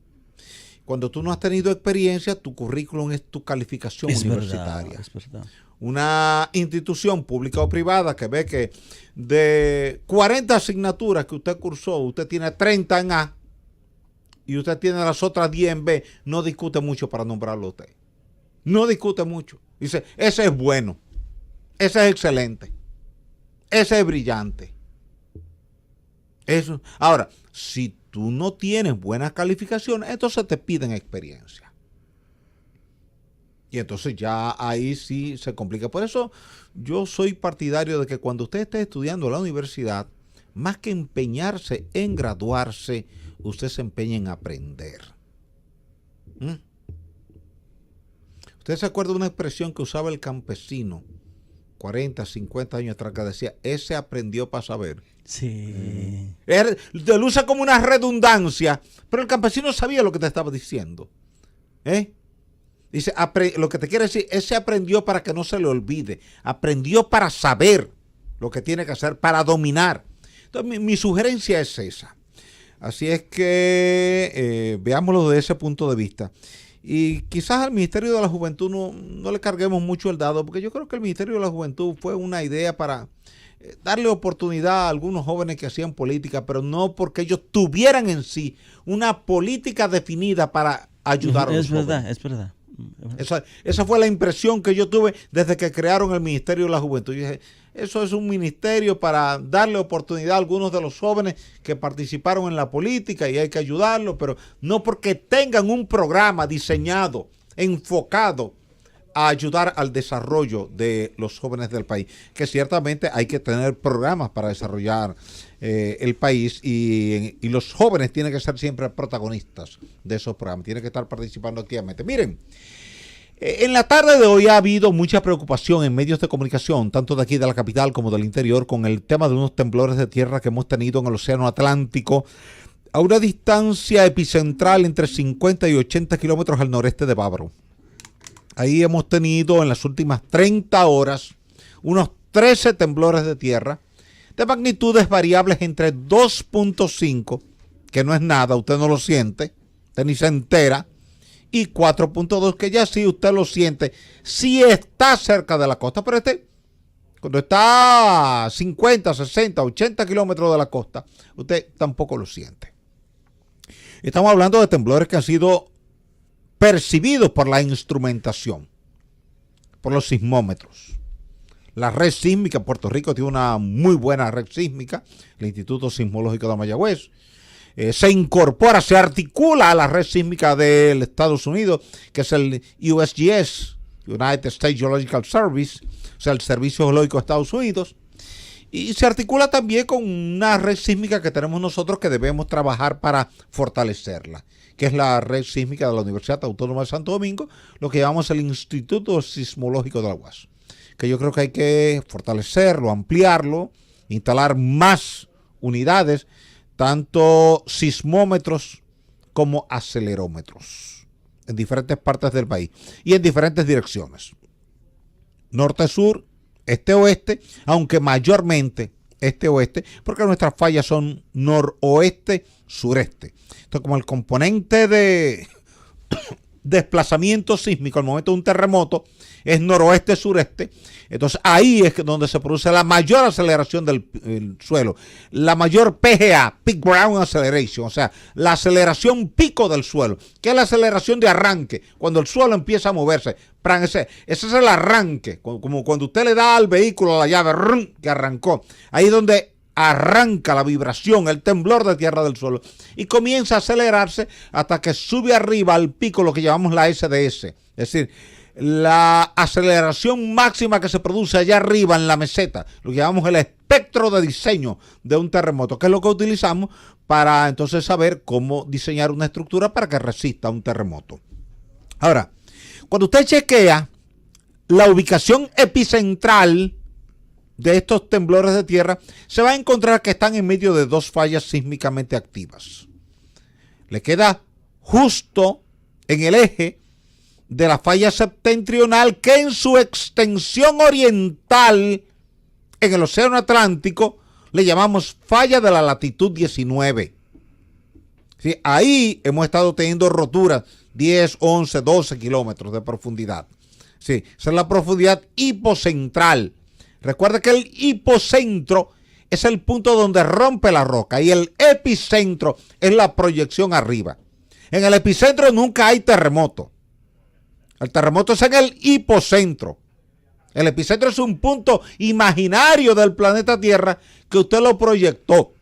Cuando tú no has tenido experiencia, tu currículum es tu calificación universitaria. Es verdad. Una institución pública o privada que ve que de 40 asignaturas que usted cursó, usted tiene 30 en A y usted tiene las otras 10 en B, no discute mucho para nombrarlo a usted. No discute mucho. Dice, ese es bueno, ese es excelente, ese es brillante. Eso. Ahora, si tú no tienes buenas calificaciones, entonces te piden experiencia. Y entonces ya ahí sí se complica. Por eso yo soy partidario de que cuando usted esté estudiando en la universidad, más que empeñarse en graduarse, usted se empeña en aprender. ¿Usted se acuerda de una expresión que usaba el campesino 40, 50 años atrás, que decía, ese aprendió para saber? Sí. Él lo usa como una redundancia, pero el campesino sabía lo que te estaba diciendo. Dice, lo que te quiere decir, ese aprendió para que no se le olvide. Aprendió para saber lo que tiene que hacer, para dominar. Entonces, mi sugerencia es esa. Así es que veámoslo desde ese punto de vista. Y quizás al Ministerio de la Juventud no le carguemos mucho el dado, porque yo creo que el Ministerio de la Juventud fue una idea para darle oportunidad a algunos jóvenes que hacían política, pero no porque ellos tuvieran en sí una política definida para ayudar a los jóvenes. Es verdad. Esa fue la impresión que yo tuve desde que crearon el Ministerio de la Juventud. Yo dije, eso es un ministerio para darle oportunidad a algunos de los jóvenes que participaron en la política y hay que ayudarlos, pero no porque tengan un programa diseñado, enfocado a ayudar al desarrollo de los jóvenes del país, que ciertamente hay que tener programas para desarrollar el país y los jóvenes tienen que ser siempre protagonistas de esos programas, tienen que estar participando activamente. Miren, en la tarde de hoy ha habido mucha preocupación en medios de comunicación, tanto de aquí de la capital como del interior, con el tema de unos temblores de tierra que hemos tenido en el Océano Atlántico. a una distancia epicentral entre 50 y 80 kilómetros al noreste de Bávaro. Ahí hemos tenido en las últimas 30 horas unos 13 temblores de tierra de magnitudes variables entre 2.5, que no es nada, usted no lo siente, usted ni se entera, y 4.2, que ya sí usted lo siente, sí está cerca de la costa, pero cuando está a 50, 60, 80 kilómetros de la costa, usted tampoco lo siente. Estamos hablando de temblores que han sido percibidos por la instrumentación, por los sismómetros. La red sísmica en Puerto Rico tiene una muy buena red sísmica, el Instituto Sismológico de Mayagüez. Se incorpora, se articula a la red sísmica del Estados Unidos, que es el USGS, United States Geological Service, o sea, el Servicio Geológico de Estados Unidos. Y se articula también con una red sísmica que tenemos nosotros que debemos trabajar para fortalecerla, que es la red sísmica de la Universidad Autónoma de Santo Domingo, lo que llamamos el Instituto Sismológico de la UAS, que yo creo que hay que fortalecerlo, ampliarlo, instalar más unidades, tanto sismómetros como acelerómetros, en diferentes partes del país y en diferentes direcciones. Norte-sur, este-oeste, aunque mayormente este-oeste, porque nuestras fallas son noroeste-sureste. Entonces, como el componente de desplazamiento sísmico al momento de un terremoto es noroeste-sureste, entonces ahí es donde se produce la mayor aceleración del suelo, la mayor PGA, Peak Ground Acceleration, o sea, la aceleración pico del suelo, que es la aceleración de arranque, cuando el suelo empieza a moverse. Ese es el arranque, como cuando usted le da al vehículo la llave, que arrancó. Ahí es donde arranca la vibración, el temblor de tierra del suelo, y comienza a acelerarse hasta que sube arriba al pico, lo que llamamos la SDS, es decir, la aceleración máxima que se produce allá arriba en la meseta, lo que llamamos el espectro de diseño de un terremoto, que es lo que utilizamos para entonces saber cómo diseñar una estructura para que resista a un terremoto. Ahora, cuando usted chequea la ubicación epicentral de estos temblores de tierra, se va a encontrar que están en medio de dos fallas sísmicamente activas. Le queda justo en el eje de la falla septentrional, que en su extensión oriental en el Océano Atlántico le llamamos falla de la latitud 19. ¿Sí? Ahí hemos estado teniendo roturas 10, 11, 12 kilómetros de profundidad. Sí, esa es la profundidad hipocentral. Recuerda que el hipocentro es el punto donde rompe la roca y el epicentro es la proyección arriba. En el epicentro nunca hay terremoto. El terremoto es en el hipocentro. El epicentro es un punto imaginario del planeta Tierra que usted lo proyectó.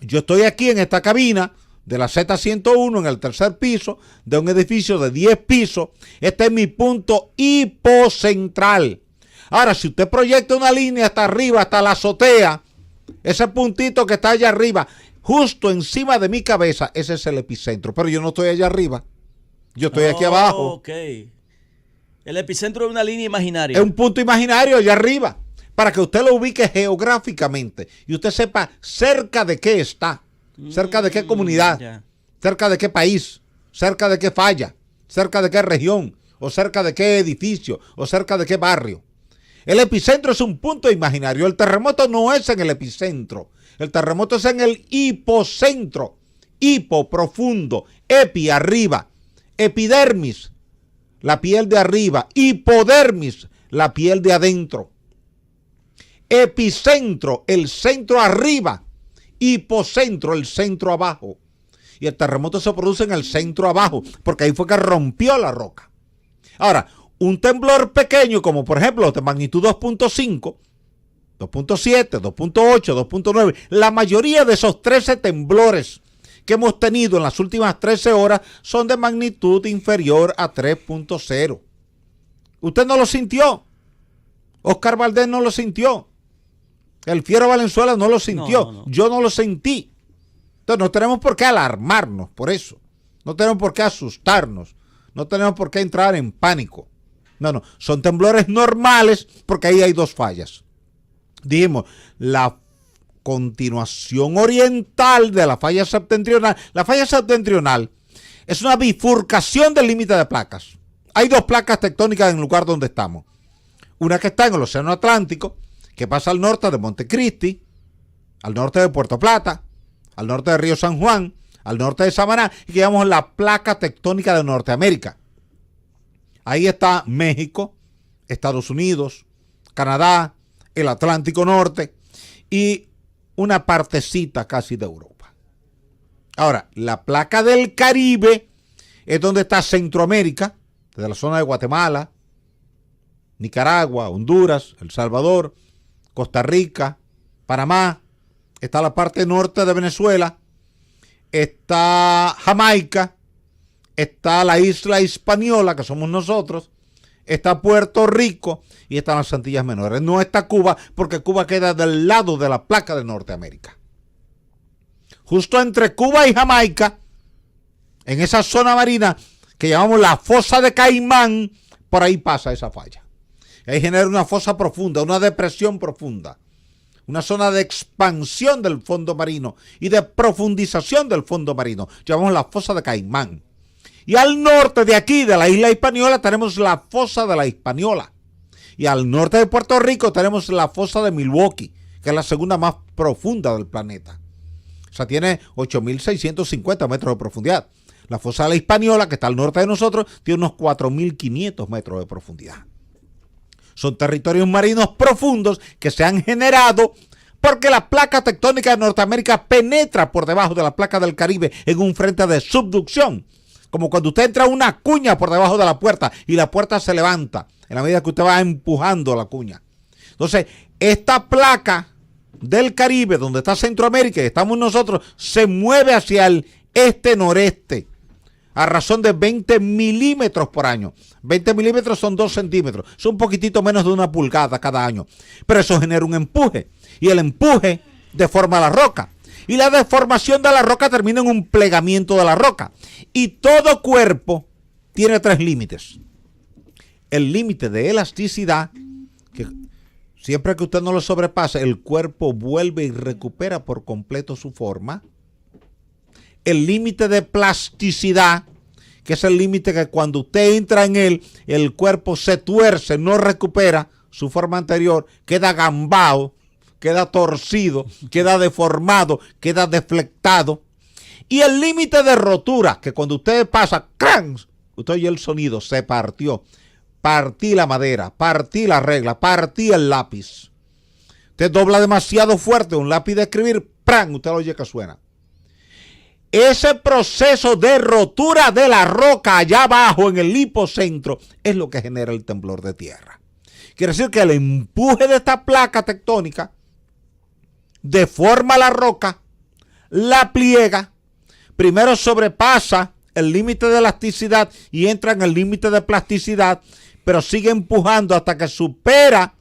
Yo estoy aquí en esta cabina de la Z101 en el tercer piso de un edificio de 10 pisos. Este es mi punto hipocentral. Ahora, si usted proyecta una línea hasta arriba, hasta la azotea, ese puntito que está allá arriba, justo encima de mi cabeza, ese es el epicentro. Pero yo no estoy allá arriba. Yo estoy aquí abajo. Ok. El epicentro es una línea imaginaria. Es un punto imaginario allá arriba, para que usted lo ubique geográficamente y usted sepa cerca de qué está, cerca de qué comunidad, cerca de qué país, cerca de qué falla, cerca de qué región, o cerca de qué edificio, o cerca de qué barrio. El epicentro es un punto imaginario. El terremoto no es en el epicentro. El terremoto es en el hipocentro. Hipo, profundo. Epi, arriba. Epidermis, la piel de arriba. Hipodermis, la piel de adentro. Epicentro, el centro arriba. Hipocentro, el centro abajo. Y el terremoto se produce en el centro abajo, porque ahí fue que rompió la roca. Ahora, un temblor pequeño, como por ejemplo de magnitud 2.5, 2.7, 2.8, 2.9, la mayoría de esos 13 temblores que hemos tenido en las últimas 13 horas son de magnitud inferior a 3.0. ¿Usted no lo sintió? Oscar Valdés no lo sintió. El Fiero Valenzuela no lo sintió. No. Yo no lo sentí. Entonces no tenemos por qué alarmarnos por eso. No tenemos por qué asustarnos. No tenemos por qué entrar en pánico. No, son temblores normales porque ahí hay dos fallas. Dijimos, la continuación oriental de la falla septentrional. La falla septentrional es una bifurcación del límite de placas. Hay dos placas tectónicas en el lugar donde estamos. Una que está en el Océano Atlántico, que pasa al norte de Montecristi, al norte de Puerto Plata, al norte de Río San Juan, al norte de Samaná, y que llamamos la placa tectónica de Norteamérica. Ahí está México, Estados Unidos, Canadá, el Atlántico Norte y una partecita casi de Europa. Ahora, la placa del Caribe es donde está Centroamérica, desde la zona de Guatemala, Nicaragua, Honduras, El Salvador, Costa Rica, Panamá, está la parte norte de Venezuela, está Jamaica, está la isla Hispaniola, que somos nosotros, está Puerto Rico y están las Antillas Menores. No está Cuba, porque Cuba queda del lado de la placa de Norteamérica. Justo entre Cuba y Jamaica, en esa zona marina que llamamos la fosa de Caimán, por ahí pasa esa falla. Ahí genera una fosa profunda, una depresión profunda, una zona de expansión del fondo marino y de profundización del fondo marino. Llamamos la fosa de Caimán. Y al norte de aquí, de la isla Hispaniola, tenemos la fosa de la Hispaniola. Y al norte de Puerto Rico tenemos la fosa de Milwaukee, que es la segunda más profunda del planeta. O sea, tiene 8.650 metros de profundidad. La fosa de la Hispaniola, que está al norte de nosotros, tiene unos 4.500 metros de profundidad. Son territorios marinos profundos que se han generado porque la placa tectónica de Norteamérica penetra por debajo de la placa del Caribe en un frente de subducción. Como cuando usted entra a una cuña por debajo de la puerta y la puerta se levanta en la medida que usted va empujando la cuña. Entonces, esta placa del Caribe, donde está Centroamérica y estamos nosotros, se mueve hacia el este-noreste a razón de 20 milímetros por año. 20 milímetros son 2 centímetros. Son un poquitito menos de 1 pulgada cada año. Pero eso genera un empuje. Y el empuje deforma la roca. Y la deformación de la roca termina en un plegamiento de la roca. Y todo cuerpo tiene 3 límites. El límite de elasticidad, que siempre que usted no lo sobrepase, el cuerpo vuelve y recupera por completo su forma. El límite de plasticidad, que es el límite que cuando usted entra en él, el cuerpo se tuerce, no recupera su forma anterior, queda gambado, queda torcido, queda deformado, queda deflectado. Y el límite de rotura, que cuando usted pasa, ¡cran!, usted oye el sonido, se partió. Partí la madera, partí la regla, partí el lápiz. Usted dobla demasiado fuerte un lápiz de escribir, ¡pran!, usted lo oye que suena. Ese proceso de rotura de la roca allá abajo en el hipocentro es lo que genera el temblor de tierra. Quiere decir que el empuje de esta placa tectónica deforma la roca, la pliega, primero sobrepasa el límite de elasticidad y entra en el límite de plasticidad, pero sigue empujando hasta que supera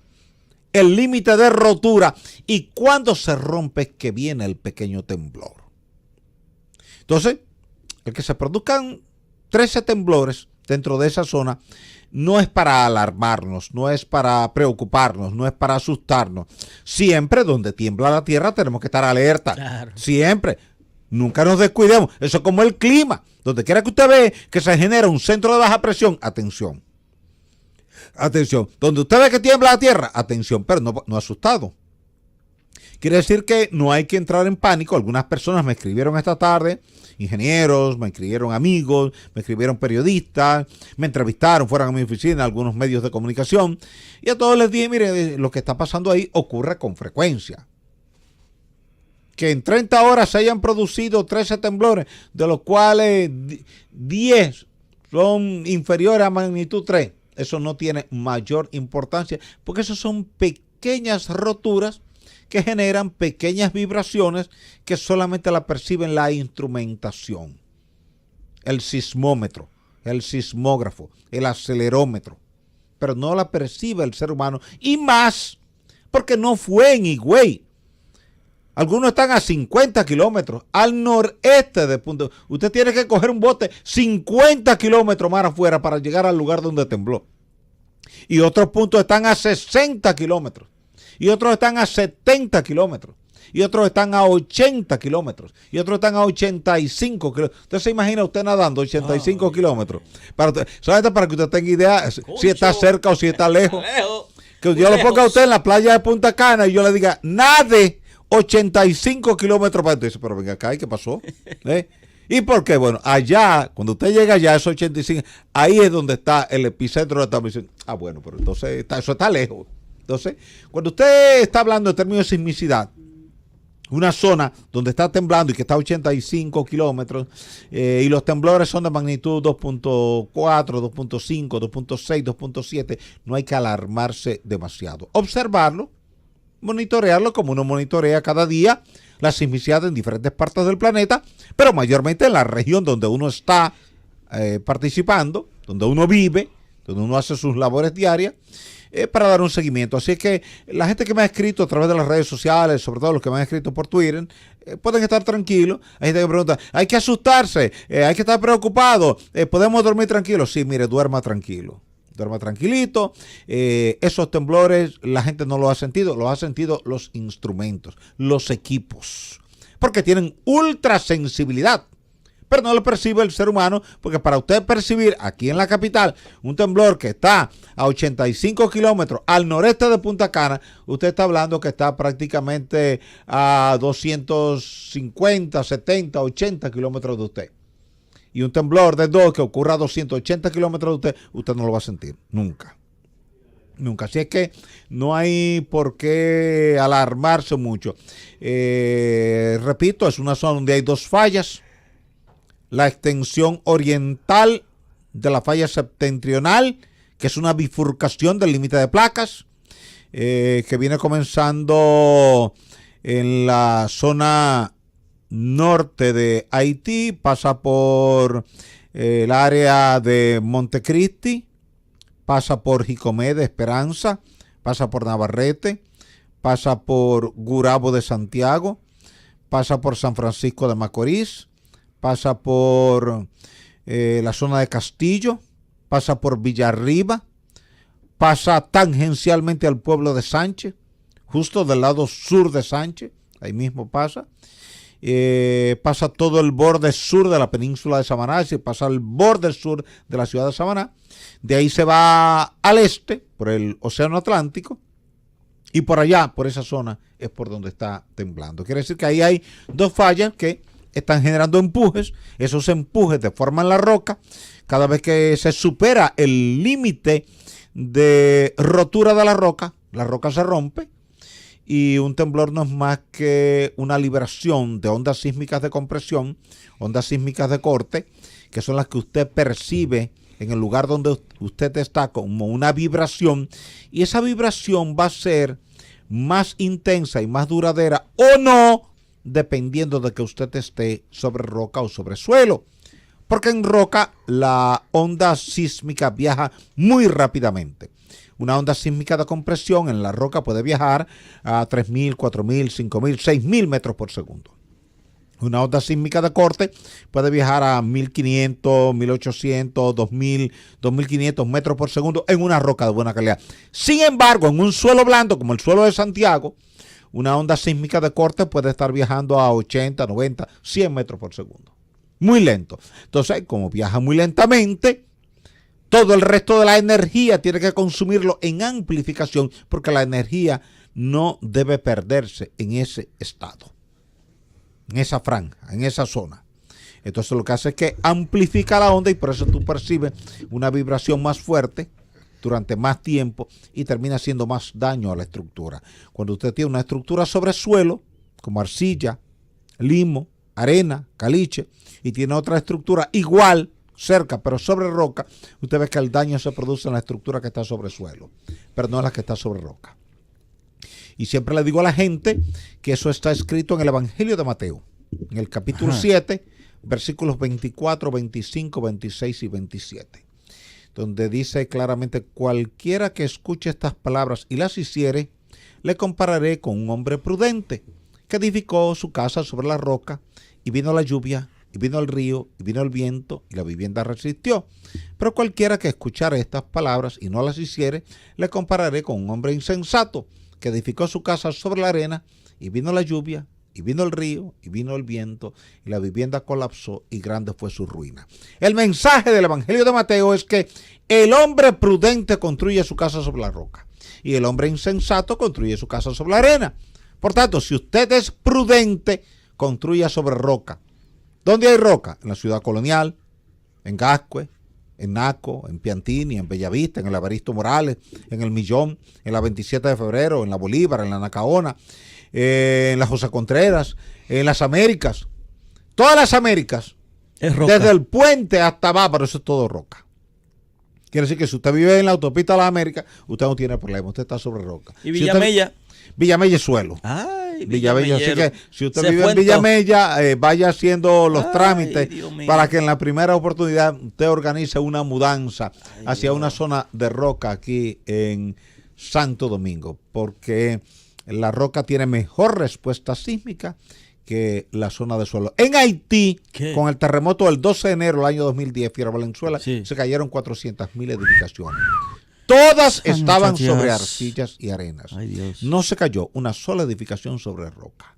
el límite de rotura, y cuando se rompe es que viene el pequeño temblor. Entonces, el que se produzcan 13 temblores dentro de esa zona no es para alarmarnos, no es para preocuparnos, no es para asustarnos. Siempre donde tiembla la tierra tenemos que estar alerta. Claro. Siempre. Nunca nos descuidemos. Eso es como el clima. Donde quiera que usted ve que se genera un centro de baja presión, atención. Atención. Donde usted ve que tiembla la tierra, atención, pero no asustado. Quiere decir que no hay que entrar en pánico. Algunas personas me escribieron esta tarde, ingenieros, me escribieron amigos, me escribieron periodistas, me entrevistaron, fueron a mi oficina, algunos medios de comunicación, y a todos les dije, mire, lo que está pasando ahí ocurre con frecuencia. Que en 30 horas se hayan producido 13 temblores, de los cuales 10 son inferiores a magnitud 3. Eso no tiene mayor importancia, porque esos son pequeñas roturas que generan pequeñas vibraciones que solamente la perciben la instrumentación. El sismómetro, el sismógrafo, el acelerómetro, pero no la percibe el ser humano, y más porque no fue en Higüey. Algunos están a 50 kilómetros al noreste de Punta. Usted tiene que coger un bote 50 kilómetros más afuera para llegar al lugar donde tembló. Y otros puntos están a 60 kilómetros. Y otros están a 70 kilómetros. y otros están a 80 kilómetros, y otros están a 85 kilómetros. Entonces se imagina usted nadando 85 kilómetros. Solamente para que usted tenga idea si está cerca o si está lejos. Que yo lo ponga a usted en la playa de Punta Cana y yo le diga, nade 85 kilómetros para usted. Pero venga acá, ¿y qué pasó? ¿Y por qué? Bueno, allá, cuando usted llega allá, esos 85, ahí es donde está el epicentro de la transmisión. Bueno, pero entonces eso está lejos. Entonces, cuando usted está hablando en términos de sismicidad, una zona donde está temblando y que está a 85 kilómetros, y los temblores son de magnitud 2.4, 2.5, 2.6, 2.7, no hay que alarmarse demasiado. Observarlo, monitorearlo como uno monitorea cada día la sismicidad en diferentes partes del planeta, pero mayormente en la región donde uno está participando, donde uno vive, donde uno hace sus labores diarias, para dar un seguimiento. Así que la gente que me ha escrito a través de las redes sociales, sobre todo los que me han escrito por Twitter, pueden estar tranquilos. Hay gente que pregunta, hay que asustarse, hay que estar preocupado, podemos dormir tranquilos. Sí, mire, duerma tranquilo. Duerma tranquilito. Esos temblores la gente no lo ha sentido los instrumentos, los equipos, porque tienen ultrasensibilidad. Pero no lo percibe el ser humano, porque para usted percibir aquí en la capital un temblor que está a 85 kilómetros al noreste de Punta Cana, usted está hablando que está prácticamente a 250, 70, 80 kilómetros de usted. Y un temblor de 2 que ocurra a 280 kilómetros de usted no lo va a sentir, nunca. Nunca. Así es que no hay por qué alarmarse mucho. Repito, es una zona donde hay dos fallas. La extensión oriental de la falla septentrional, que es una bifurcación del límite de placas, que viene comenzando en la zona norte de Haití, pasa por el área de Montecristi, pasa por Jicomé de Esperanza, pasa por Navarrete, pasa por Gurabo de Santiago, pasa por San Francisco de Macorís, pasa por la zona de Castillo, pasa por Villarriba, pasa tangencialmente al pueblo de Sánchez, justo del lado sur de Sánchez, ahí mismo pasa. Pasa todo el borde sur de la península de Samaná, es decir, pasa el borde sur de la ciudad de Samaná. De ahí se va al este, por el Océano Atlántico, y por allá, por esa zona, es por donde está temblando. Quiere decir que ahí hay dos fallas que están generando empujes. Esos empujes deforman la roca. Cada vez que se supera el límite de rotura de la roca se rompe. Y un temblor no es más que una liberación de ondas sísmicas de compresión, ondas sísmicas de corte, que son las que usted percibe en el lugar donde usted está como una vibración. Y esa vibración va a ser más intensa y más duradera o no, dependiendo de que usted esté sobre roca o sobre suelo. Porque en roca la onda sísmica viaja muy rápidamente. Una onda sísmica de compresión en la roca puede viajar a 3.000, 4.000, 5.000, 6.000 metros por segundo. Una onda sísmica de corte puede viajar a 1.500, 1.800, 2.000, 2.500 metros por segundo en una roca de buena calidad. Sin embargo, en un suelo blando como el suelo de Santiago, una onda sísmica de corte puede estar viajando a 80, 90, 100 metros por segundo. Muy lento. Entonces, como viaja muy lentamente, todo el resto de la energía tiene que consumirlo en amplificación, porque la energía no debe perderse en ese estado, en esa franja, en esa zona. Entonces lo que hace es que amplifica la onda y por eso tú percibes una vibración más fuerte durante más tiempo y termina haciendo más daño a la estructura. Cuando usted tiene una estructura sobre suelo, como arcilla, limo, arena, caliche, y tiene otra estructura igual, cerca, pero sobre roca, usted ve que el daño se produce en la estructura que está sobre suelo, pero no en la que está sobre roca. Y siempre le digo a la gente que eso está escrito en el Evangelio de Mateo, en el capítulo 7, versículos 24, 25, 26 y 27, donde dice claramente: cualquiera que escuche estas palabras y las hiciere, le compararé con un hombre prudente que edificó su casa sobre la roca, y vino la lluvia, y vino el río, y vino el viento, y la vivienda resistió. Pero cualquiera que escuchare estas palabras y no las hiciere, le compararé con un hombre insensato que edificó su casa sobre la arena, y vino la lluvia, y vino el río, y vino el viento, y la vivienda colapsó, y grande fue su ruina. El mensaje del Evangelio de Mateo es que el hombre prudente construye su casa sobre la roca, y el hombre insensato construye su casa sobre la arena. Por tanto, si usted es prudente, construya sobre roca. ¿Dónde hay roca? En la ciudad colonial, en Gascue, en Naco, en Piantini, en Bellavista, en el Evaristo Morales, en el Millón, en la 27 de febrero, en la Bolívar, en la Nacaona, en la José Contreras, en las Américas. Todas las Américas, desde el puente hasta Bávaro, eso es todo roca. Quiere decir que si usted vive en la autopista de las Américas, usted no tiene problema, usted está sobre roca. ¿Y Villamella? Villamella es suelo. Ay, Villamella, así que si usted vive en Villamella, vaya haciendo los trámites para que en la primera oportunidad usted organice una mudanza hacia una zona de roca aquí en Santo Domingo, porque la roca tiene mejor respuesta sísmica que la zona de suelo. En Haití, con el terremoto del 12 de enero del año 2010, Fiera Valenzuela, se cayeron 400.000 edificaciones. Todas estaban sobre arcillas y arenas. No se cayó una sola edificación sobre roca.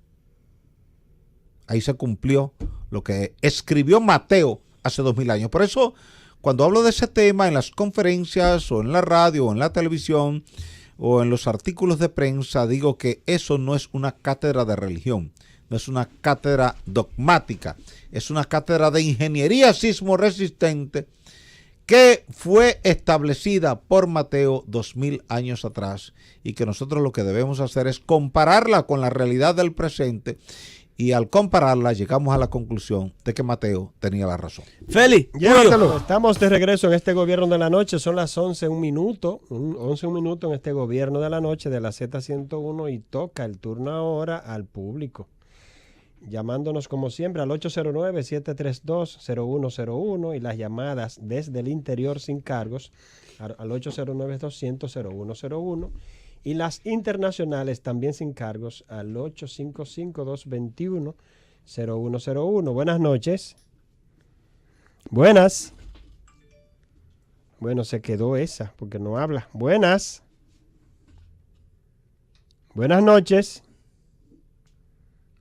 Ahí se cumplió lo que escribió Mateo hace 2000 años. Por eso, cuando hablo de ese tema en las conferencias o en la radio o en la televisión o en los artículos de prensa, digo que eso no es una cátedra de religión, no es una cátedra dogmática, es una cátedra de ingeniería sismo resistente que fue establecida por Mateo 2000 años atrás y que nosotros lo que debemos hacer es compararla con la realidad del presente, y al compararla llegamos a la conclusión de que Mateo tenía la razón. Feli, estamos de regreso en este gobierno de la noche, son las 11:01 en este gobierno de la noche de la Z101 y toca el turno ahora al público. Llamándonos como siempre al 809-732-0101 y las llamadas desde el interior sin cargos al 809-200-0101 y las internacionales también sin cargos al 855-221-0101. Buenas noches. Buenas. Bueno, se quedó esa porque no habla. Buenas. Buenas noches.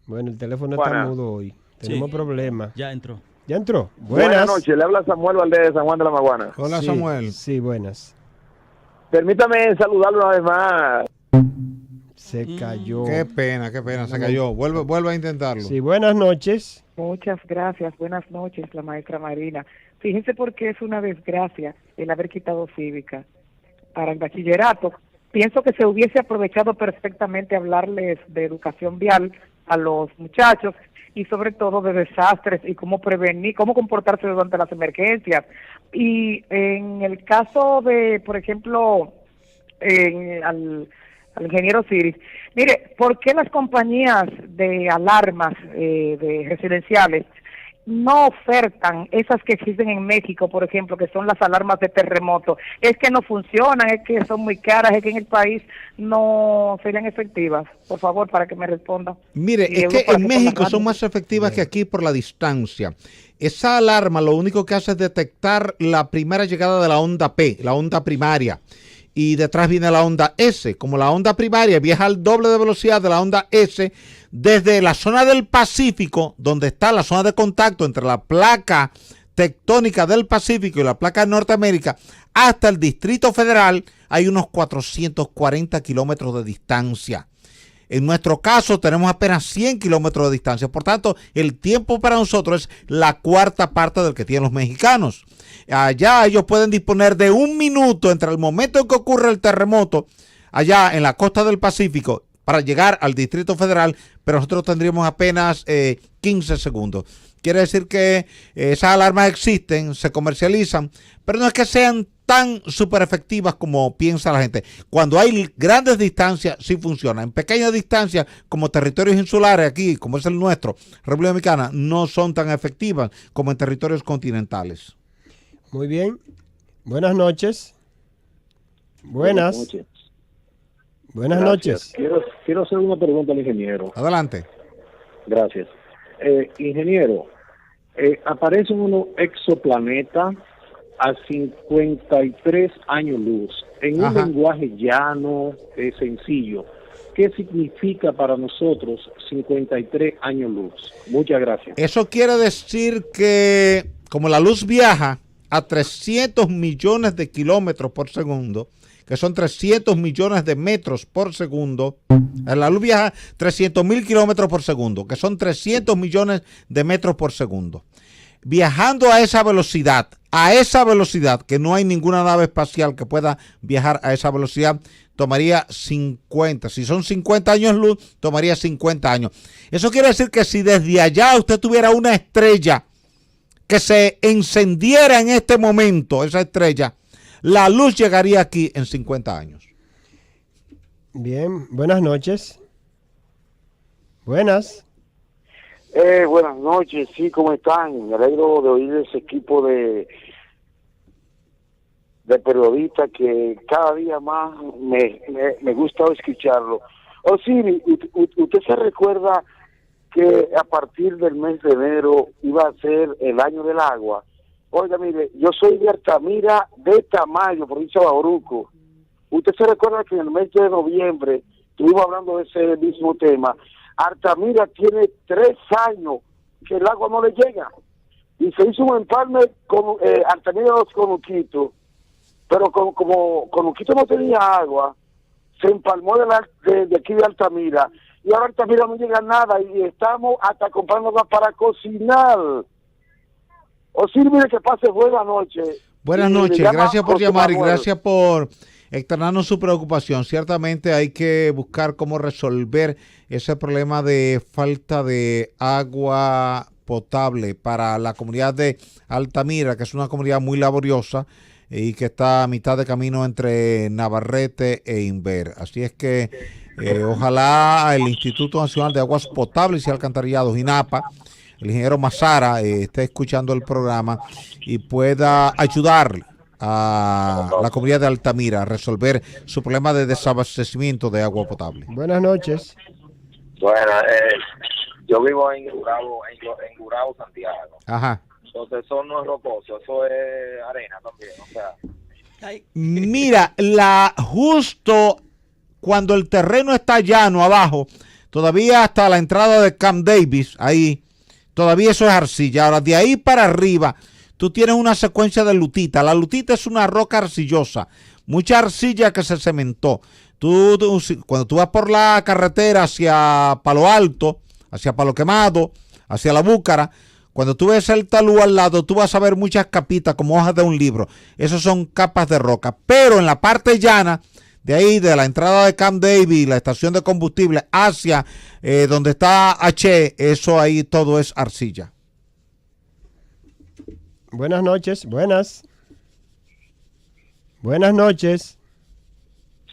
Bueno, el teléfono está mudo hoy. Tenemos problemas. Ya entró. ¿Ya entró? Buenas noches, le habla Samuel Valdés de San Juan de la Maguana. Hola, Samuel. Sí, buenas. Permítame saludarlo una vez más. Se cayó. Qué pena, se cayó. Vuelve a intentarlo. Sí, buenas noches. Muchas gracias, buenas noches, la maestra Marina. Fíjense por qué es una desgracia el haber quitado cívica para el bachillerato. Pienso que se hubiese aprovechado perfectamente hablarles de educación vial a los muchachos y sobre todo de desastres y cómo prevenir, cómo comportarse durante las emergencias. Y en el caso de, por ejemplo, al ingeniero Siris, mire, ¿por qué las compañías de alarmas de residenciales no ofertan esas que existen en México, por ejemplo, que son las alarmas de terremoto? Es que no funcionan, es que son muy caras, es que en el país no serían efectivas. Por favor, para que me responda. Mire, es que en México son más efectivas que aquí por la distancia. Esa alarma lo único que hace es detectar la primera llegada de la onda P, la onda primaria. Y detrás viene la onda S. Como la onda primaria viaja al doble de velocidad de la onda S, desde la zona del Pacífico, donde está la zona de contacto entre la placa tectónica del Pacífico y la placa de Norteamérica, hasta el Distrito Federal, hay unos 440 kilómetros de distancia. En nuestro caso tenemos apenas 100 kilómetros de distancia. Por tanto, el tiempo para nosotros es la cuarta parte del que tienen los mexicanos. Allá ellos pueden disponer de 1 minuto entre el momento en que ocurre el terremoto, allá en la costa del Pacífico, para llegar al Distrito Federal, pero nosotros tendríamos apenas 15 segundos. Quiere decir que esas alarmas existen, se comercializan, pero no es que sean tan súper efectivas como piensa la gente. Cuando hay grandes distancias, sí funciona. En pequeñas distancias, como territorios insulares aquí, como es el nuestro, República Dominicana, no son tan efectivas como en territorios continentales. Muy bien. Buenas noches. Buenas. Buenas noches. Quiero hacer una pregunta al ingeniero. Adelante. Gracias. Ingeniero, aparece un exoplaneta a 53 años luz, en un lenguaje llano, sencillo. qué significa para nosotros 53 años luz. Muchas gracias. Eso quiere decir que como la luz viaja a 300 millones de kilómetros por segundo, que son 300 millones de metros por segundo, la luz viaja 300.000 kilómetros por segundo, que son 300 millones de metros por segundo. Viajando a esa velocidad, que no hay ninguna nave espacial que pueda viajar a esa velocidad, tomaría 50. Si son 50 años luz, tomaría 50 años. Eso quiere decir que si desde allá usted tuviera una estrella que se encendiera en este momento, esa estrella, la luz llegaría aquí en 50 años. Bien, buenas noches. Buenas. Buenas noches, sí, ¿cómo están? Me alegro de oír ese equipo de periodistas que cada día más me gusta escucharlo. Osiris, ¿usted se recuerda que a partir del mes de enero iba a ser el año del agua? Oiga, mire, yo soy de Altamira de Tamayo, provincia de Bauruco. ¿Usted se recuerda que en el mes de noviembre estuvimos hablando de ese mismo tema? Altamira tiene 3 años que el agua no le llega. Y se hizo un empalme con Altamira de los Conuquitos. Pero como Conuquito no tenía agua, se empalmó de aquí de Altamira. Y ahora Altamira no llega nada y estamos hasta comprando agua para cocinar. Osiris, mire, que pase buena noche. Buenas noches, gracias por llamar y gracias por externarnos su preocupación. Ciertamente hay que buscar cómo resolver ese problema de falta de agua potable para la comunidad de Altamira, que es una comunidad muy laboriosa y que está a mitad de camino entre Navarrete e Inver. Así es que ojalá el Instituto Nacional de Aguas Potables y Alcantarillados, INAPA, el ingeniero Mazara, esté escuchando el programa y pueda ayudar a la comunidad de Altamira a resolver su problema de desabastecimiento de agua potable. Buenas noches. Bueno, yo vivo en Gurabo, Santiago. Ajá. Entonces eso no es rocoso, eso es arena también, o sea. Mira, justo cuando el terreno está llano abajo, todavía hasta la entrada de Camp Davis, ahí, todavía eso es arcilla. Ahora, de ahí para arriba, tú tienes una secuencia de lutita. La lutita es una roca arcillosa, mucha arcilla que se cementó. Cuando tú vas por la carretera hacia Palo Alto, hacia Palo Quemado, hacia La Búcara, cuando tú ves el talud al lado, tú vas a ver muchas capitas como hojas de un libro. Esas son capas de roca. Pero en la parte llana, de ahí, de la entrada de Camp David, la estación de combustible, hacia donde está H, eso ahí todo es arcilla. Buenas noches, buenas. Buenas noches.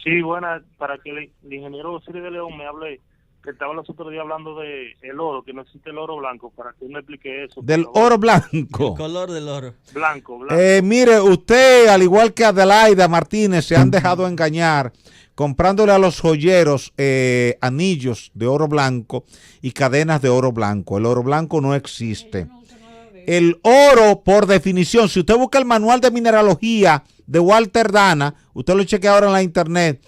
Sí, buenas, para que el ingeniero Osiris de León me hable, que estaba los otros días hablando de el oro, que no existe el oro blanco, para que él me explique eso. Del oro blanco. El color del oro. Blanco. Mire, usted, al igual que Adelaida Martínez, se han dejado engañar comprándole a los joyeros anillos de oro blanco y cadenas de oro blanco. El oro blanco no existe. El oro, por definición, si usted busca el manual de mineralogía de Walter Dana, usted lo chequea ahora en la internet,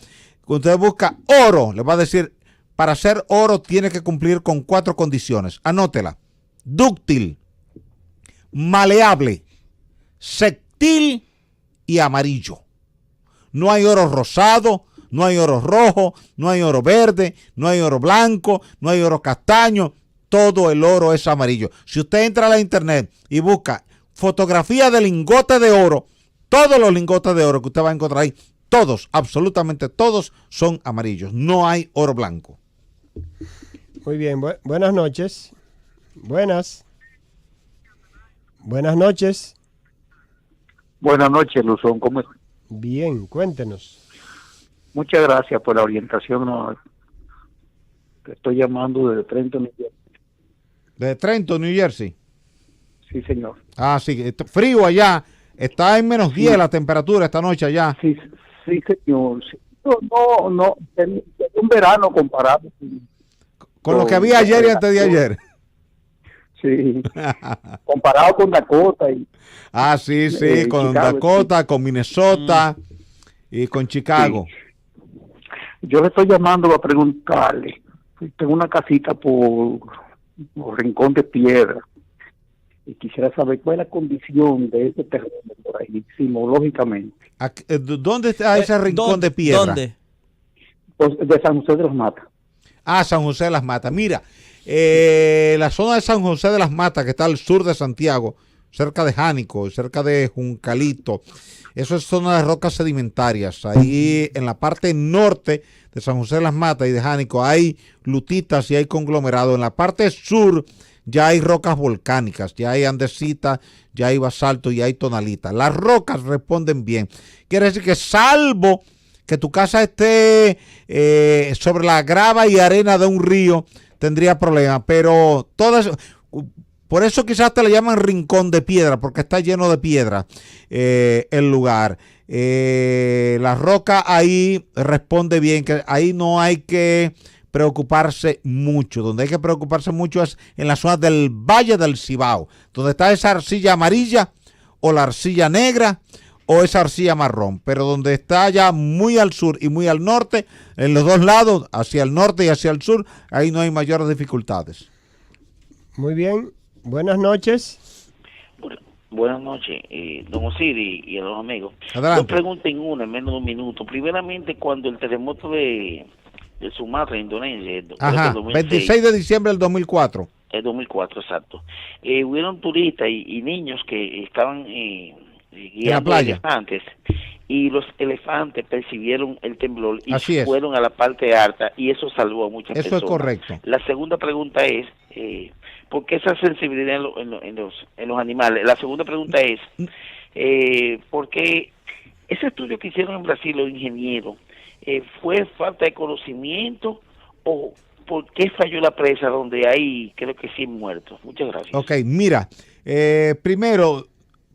usted busca oro, le va a decir, para hacer oro tiene que cumplir con 4 condiciones. Anótela. Dúctil, maleable, sectil y amarillo. No hay oro rosado, no hay oro rojo, no hay oro verde, no hay oro blanco, no hay oro castaño. Todo el oro es amarillo. Si usted entra a la internet y busca fotografía de lingote de oro, todos los lingotes de oro que usted va a encontrar ahí, todos, absolutamente todos son amarillos. No hay oro blanco. Muy bien, buenas noches. Buenas. Buenas noches. Buenas noches, Luzón. ¿Cómo estás? Bien, cuéntenos. Muchas gracias por la orientación. Te estoy llamando desde Trenton, New Jersey. ¿De Trenton, New Jersey? Sí, señor. Ah, sí, frío allá. Está en menos 10 la temperatura esta noche allá. Sí, señor. Sí. No, un verano comparado con lo que había ayer y antes de ayer. Sí, comparado con Dakota. Sí, con Chicago, Dakota, con Minnesota y con Chicago. Sí. Yo le estoy llamando a preguntarle, tengo una casita por Rincón de Piedra, y quisiera saber cuál es la condición de ese terreno por ahí, sismológicamente. ¿Dónde está ese Rincón de Piedra? ¿Dónde? Pues de San José de las Matas. Ah, San José de las Matas. Mira, la zona de San José de las Matas, que está al sur de Santiago, cerca de Jánico, cerca de Juncalito, eso es zona de rocas sedimentarias. Ahí en la parte norte de San José de las Matas y de Jánico hay lutitas y hay conglomerado. En la parte sur ya hay rocas volcánicas, ya hay andesita, ya hay basalto y hay tonalita. Las rocas responden bien. Quiere decir que salvo que tu casa esté sobre la grava y arena de un río, tendría problemas. Pero todas, por eso quizás te le llaman Rincón de Piedra, porque está lleno de piedra el lugar. La roca ahí responde bien, que ahí no hay que preocuparse mucho. Donde hay que preocuparse mucho es en la zona del Valle del Cibao, donde está esa arcilla amarilla o la arcilla negra o esa arcilla marrón, pero donde está ya muy al sur y muy al norte, en los dos lados, hacia el norte y hacia el sur, ahí no hay mayores dificultades. Muy bien, buenas noches. Buenas noches, don Osiris y a los amigos. Adelante. Dos preguntas en una, en menos de un minuto. Primeramente, cuando el terremoto de Sumatra, Indonesia, Ajá, 26 de diciembre del 2004. El 2004, exacto. Hubieron turistas y niños que estaban guiando elefantes, y los elefantes percibieron el temblor y fueron a la parte alta, y eso salvó a muchas personas. Eso es correcto. La segunda pregunta es, ¿por qué esa sensibilidad en los animales? La segunda pregunta es, ¿por qué ese estudio que hicieron en Brasil los ingenieros, fue falta de conocimiento o por qué falló la presa donde hay, creo que 100 muertos? Muchas gracias. Ok, mira, primero,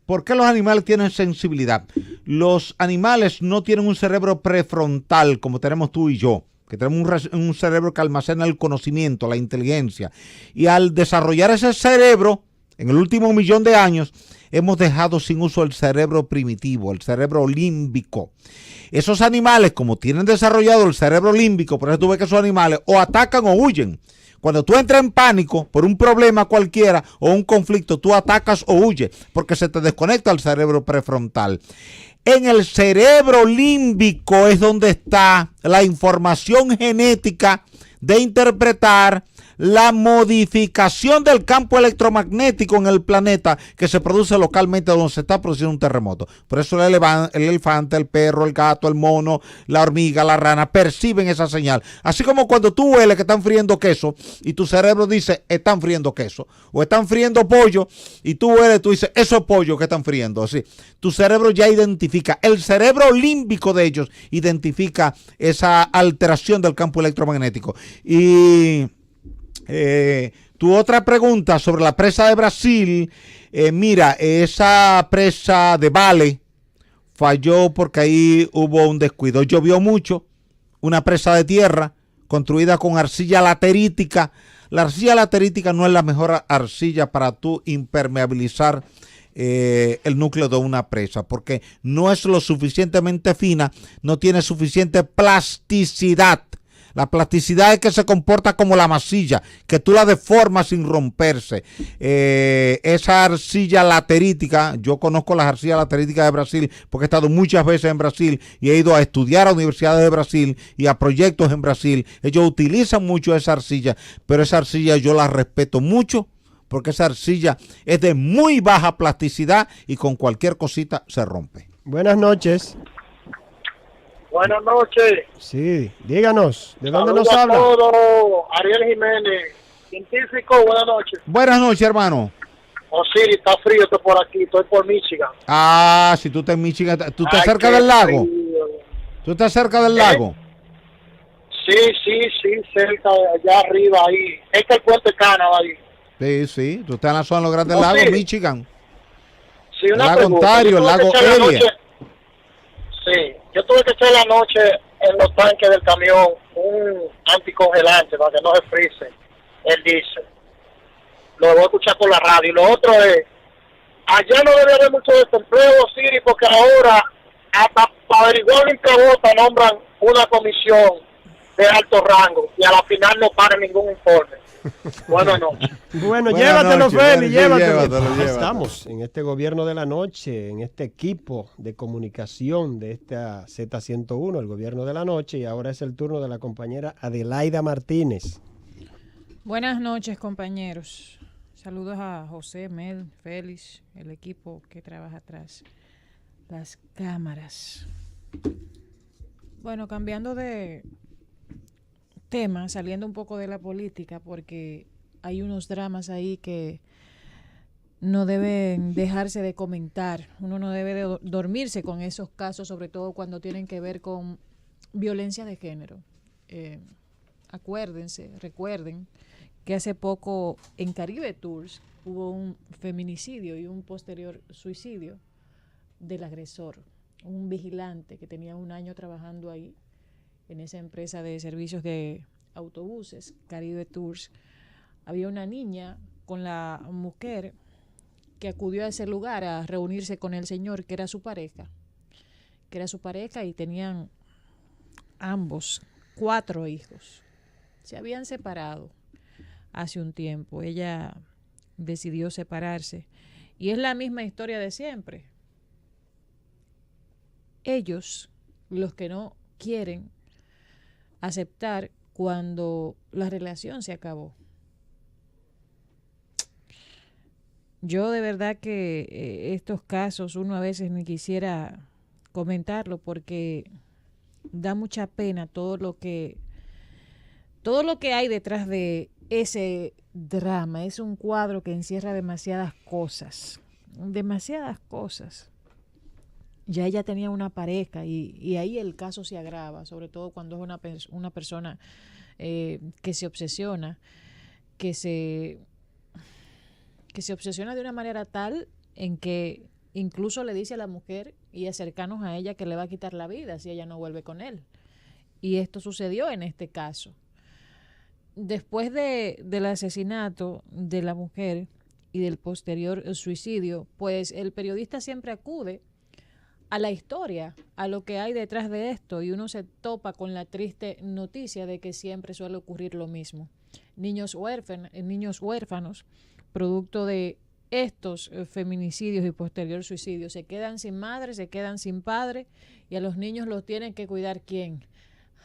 ¿por qué los animales tienen sensibilidad? Los animales no tienen un cerebro prefrontal como tenemos tú y yo, que tenemos un cerebro que almacena el conocimiento, la inteligencia. Y al desarrollar ese cerebro, en el último 1.000.000 de años, hemos dejado sin uso el cerebro primitivo, el cerebro límbico. Esos animales, como tienen desarrollado el cerebro límbico, por eso tú ves que esos animales o atacan o huyen. Cuando tú entras en pánico por un problema cualquiera o un conflicto, tú atacas o huyes porque se te desconecta el cerebro prefrontal. En el cerebro límbico es donde está la información genética de interpretar la modificación del campo electromagnético en el planeta que se produce localmente donde se está produciendo un terremoto. Por eso el elefante, el perro, el gato, el mono, la hormiga, la rana perciben esa señal. Así como cuando tú hueles que están friendo queso y tu cerebro dice están friendo queso, o están friendo pollo y tú hueles, tú dices eso es pollo que están friendo. Así, tu cerebro ya identifica, el cerebro límbico de ellos identifica esa alteración del campo electromagnético. Y tu otra pregunta sobre la presa de Brasil, mira, esa presa de Vale falló porque ahí hubo un descuido. Llovió mucho, una presa de tierra construida con arcilla laterítica. La arcilla laterítica no es la mejor arcilla para tú impermeabilizar el núcleo de una presa, porque no es lo suficientemente fina, no tiene suficiente plasticidad. La plasticidad es que se comporta como la masilla, que tú la deformas sin romperse. Esa arcilla laterítica, yo conozco las arcillas lateríticas de Brasil porque he estado muchas veces en Brasil y he ido a estudiar a universidades de Brasil y a proyectos en Brasil. Ellos utilizan mucho esa arcilla, pero esa arcilla yo la respeto mucho porque esa arcilla es de muy baja plasticidad y con cualquier cosita se rompe. Buenas noches. Buenas noches. Sí, díganos, ¿de dónde Saludos nos habla? a todos. Ariel Jiménez, científico, buenas noches. Buenas noches, hermano. Osiris, está frío esto por aquí, estoy por Michigan. Ah, si tú estás en Michigan, ¿tú estás cerca del lago? ¿Tú estás cerca del lago? Sí, cerca, allá arriba, ahí. Este es el puente Canadá ahí. Sí, tú estás en la zona de los grandes lagos, Michigan. Sí, el lago Ontario, el lago Erie. Sí, yo tuve que echar la noche en los tanques del camión un anticongelante para que no se frise el diésel. Lo voy a escuchar por la radio. Y lo otro es, allá no debe haber mucho desempleo, Siri, porque ahora hasta para averiguar limpiabota nombran una comisión de alto rango y a la final no para ningún informe. Buenas noches. Bueno, Buenas llévatelo, noches, Feli, sí, llévatelo. llévatelo. Estamos en este gobierno de la noche, en este equipo de comunicación de esta Z101, el gobierno de la noche, y ahora es el turno de la compañera Adelaida Martínez. Buenas noches, compañeros. Saludos a José, Mel, Félix, el equipo que trabaja atrás. Las cámaras. Bueno, cambiando de tema, saliendo un poco de la política, porque hay unos dramas ahí que no deben dejarse de comentar. Uno no debe de dormirse con esos casos, sobre todo cuando tienen que ver con violencia de género. Recuerden que hace poco en Caribe Tours hubo un feminicidio y un posterior suicidio del agresor, un vigilante que tenía 1 año trabajando ahí en esa empresa de servicios de autobuses, Caribe Tours. Había una niña con la mujer que acudió a ese lugar a reunirse con el señor que era su pareja, y tenían ambos 4 hijos. Se habían separado hace un tiempo. Ella decidió separarse y es la misma historia de siempre. Ellos, los que no quieren aceptar cuando la relación se acabó. Yo de verdad que estos casos uno a veces ni quisiera comentarlo porque da mucha pena todo lo que hay detrás de ese drama. Es un cuadro que encierra demasiadas cosas. Ya ella tenía una pareja y ahí el caso se agrava, sobre todo cuando es una persona que se obsesiona, que se obsesiona de una manera tal en que incluso le dice a la mujer y a cercanos a ella que le va a quitar la vida si ella no vuelve con él. Y esto sucedió en este caso. Después del asesinato de la mujer y del posterior suicidio, pues el periodista siempre acude a la historia, a lo que hay detrás de esto, y uno se topa con la triste noticia de que siempre suele ocurrir lo mismo. Niños huérfanos, producto de estos feminicidios y posterior suicidio, se quedan sin madre, se quedan sin padre, y a los niños los tienen que cuidar ¿quién?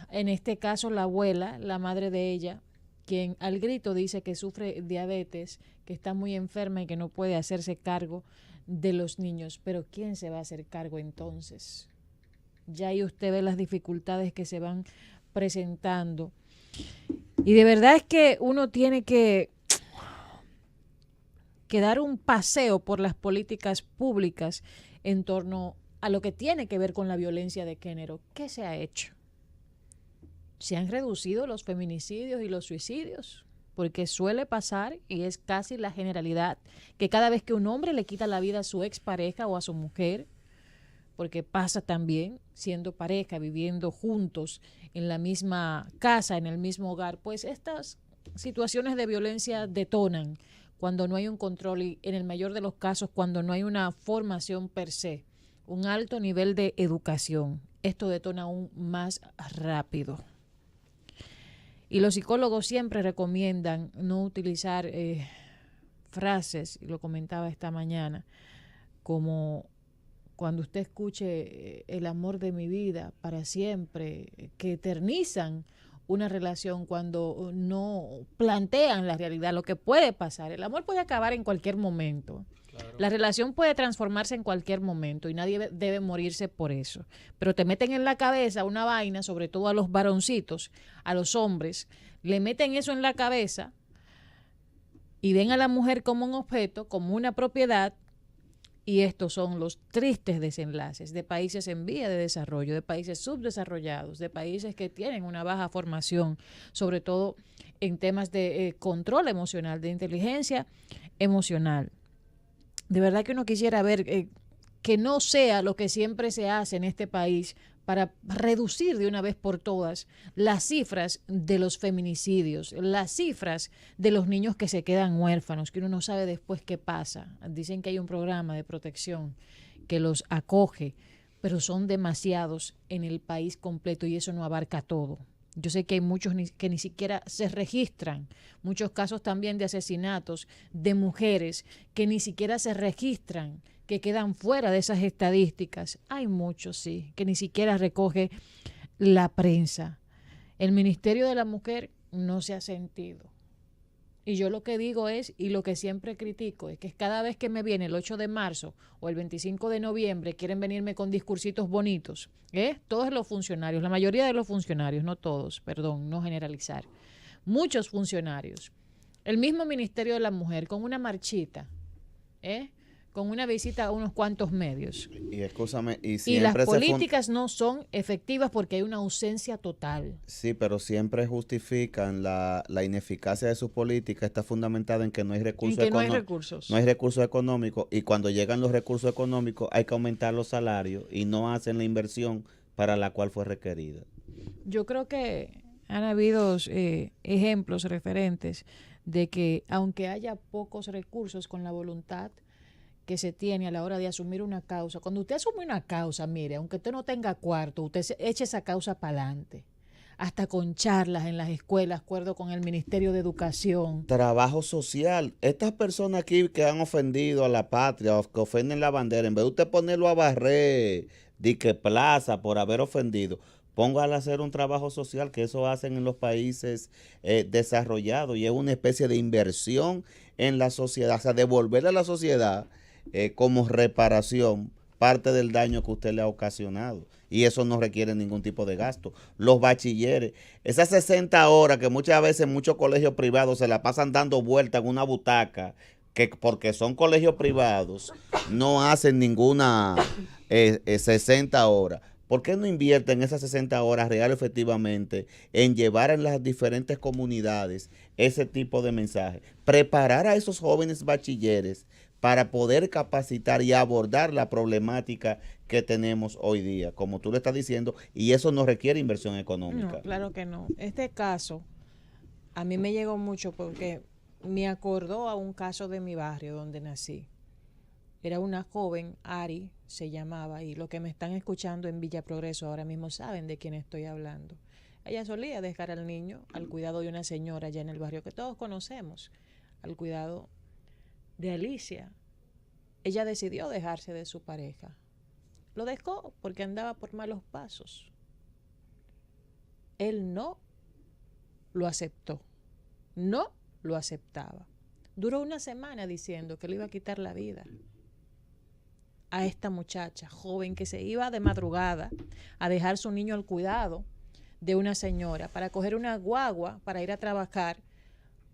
En este caso la abuela, la madre de ella, quien al grito dice que sufre diabetes, que está muy enferma y que no puede hacerse cargo de los niños. Pero ¿quién se va a hacer cargo entonces? Ya ahí usted ve las dificultades que se van presentando. Y de verdad es que uno tiene que dar un paseo por las políticas públicas en torno a lo que tiene que ver con la violencia de género. ¿Qué se ha hecho? ¿Se han reducido los feminicidios y los suicidios? Porque suele pasar, y es casi la generalidad, que cada vez que un hombre le quita la vida a su expareja o a su mujer, porque pasa también siendo pareja, viviendo juntos en la misma casa, en el mismo hogar, pues estas situaciones de violencia detonan cuando no hay un control y en el mayor de los casos cuando no hay una formación per se, un alto nivel de educación. Esto detona aún más rápido. Y los psicólogos siempre recomiendan no utilizar frases, y lo comentaba esta mañana, como cuando usted escuche el amor de mi vida para siempre, que eternizan una relación cuando no plantean la realidad, lo que puede pasar. El amor puede acabar en cualquier momento. Claro. La relación puede transformarse en cualquier momento y nadie debe morirse por eso. Pero te meten en la cabeza una vaina, sobre todo a los varoncitos, a los hombres, le meten eso en la cabeza y ven a la mujer como un objeto, como una propiedad, y estos son los tristes desenlaces de países en vía de desarrollo, de países subdesarrollados, de países que tienen una baja formación, sobre todo en temas de control emocional, de inteligencia emocional. De verdad que uno quisiera ver que no sea lo que siempre se hace en este país para reducir de una vez por todas las cifras de los feminicidios, las cifras de los niños que se quedan huérfanos, que uno no sabe después qué pasa. Dicen que hay un programa de protección que los acoge, pero son demasiados en el país completo y eso no abarca todo. Yo sé que hay muchos que ni siquiera se registran, muchos casos también de asesinatos de mujeres que ni siquiera se registran, que quedan fuera de esas estadísticas. Hay muchos, sí, que ni siquiera recoge la prensa. El Ministerio de la Mujer no se ha sentido. Y yo lo que digo es, y lo que siempre critico, es que cada vez que me viene el 8 de marzo o el 25 de noviembre, quieren venirme con discursitos bonitos. Todos los funcionarios, la mayoría de los funcionarios, no todos, perdón, no generalizar. Muchos funcionarios. El mismo Ministerio de la Mujer, con una marchita, con una visita a unos cuantos medios. Y escúchame, y las políticas no son efectivas porque hay una ausencia total. Sí, pero siempre justifican la ineficacia de sus políticas. Está fundamentada en que no hay recursos económicos. No hay recursos. No hay recursos económicos, y cuando llegan los recursos económicos hay que aumentar los salarios y no hacen la inversión para la cual fue requerida. Yo creo que han habido ejemplos referentes de que aunque haya pocos recursos, con la voluntad que se tiene a la hora de asumir una causa. Cuando usted asume una causa, mire, aunque usted no tenga cuarto, usted eche esa causa para adelante. Hasta con charlas en las escuelas, acuerdo con el Ministerio de Educación. Trabajo social. Estas personas aquí que han ofendido a la patria, que ofenden la bandera, en vez de usted ponerlo a barrer, dique plaza por haber ofendido, póngale a hacer un trabajo social, que eso hacen en los países desarrollados, y es una especie de inversión en la sociedad, o sea, devolverle a la sociedad como reparación parte del daño que usted le ha ocasionado, y eso no requiere ningún tipo de gasto. Los bachilleres, esas 60 horas que muchas veces en muchos colegios privados se la pasan dando vueltas en una butaca, que porque son colegios privados no hacen ninguna 60 horas. ¿Por qué no invierten esas 60 horas real efectivamente en llevar en las diferentes comunidades ese tipo de mensaje? Preparar a esos jóvenes bachilleres para poder capacitar y abordar la problemática que tenemos hoy día, como tú le estás diciendo, y eso no requiere inversión económica. No, claro que no. Este caso a mí me llegó mucho porque me acordó a un caso de mi barrio donde nací. Era una joven, Ari se llamaba, y los que me están escuchando en Villa Progreso ahora mismo saben de quién estoy hablando. Ella solía dejar al niño al cuidado de una señora allá en el barrio que todos conocemos, al cuidado de Alicia. Ella decidió dejarse de su pareja. Lo dejó porque andaba por malos pasos. Él no lo aceptó, no lo aceptaba. Duró una semana diciendo que le iba a quitar la vida a esta muchacha joven que se iba de madrugada a dejar su niño al cuidado de una señora para coger una guagua para ir a trabajar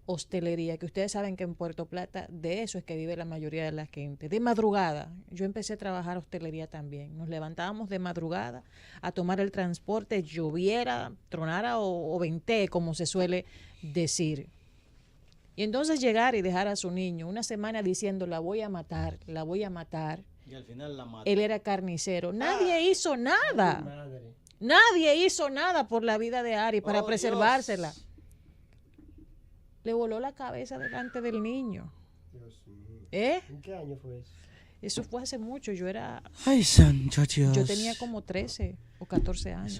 hostelería, que ustedes saben que en Puerto Plata de eso es que vive la mayoría de la gente, de madrugada. Yo empecé a trabajar hostelería también, nos levantábamos de madrugada a tomar el transporte, lloviera, tronara o ventee, como se suele decir. Y entonces llegar y dejar a su niño una semana diciendo la voy a matar, la voy a matar. Y al final la mató. Él era carnicero. Nadie hizo nada. Nadie hizo nada por la vida de Ari para preservársela. Dios. Le voló la cabeza delante del niño. Dios mío. ¿En qué año fue eso? Eso fue hace mucho. Yo era... Ay, santo Dios. Yo tenía como 13 o 14 años.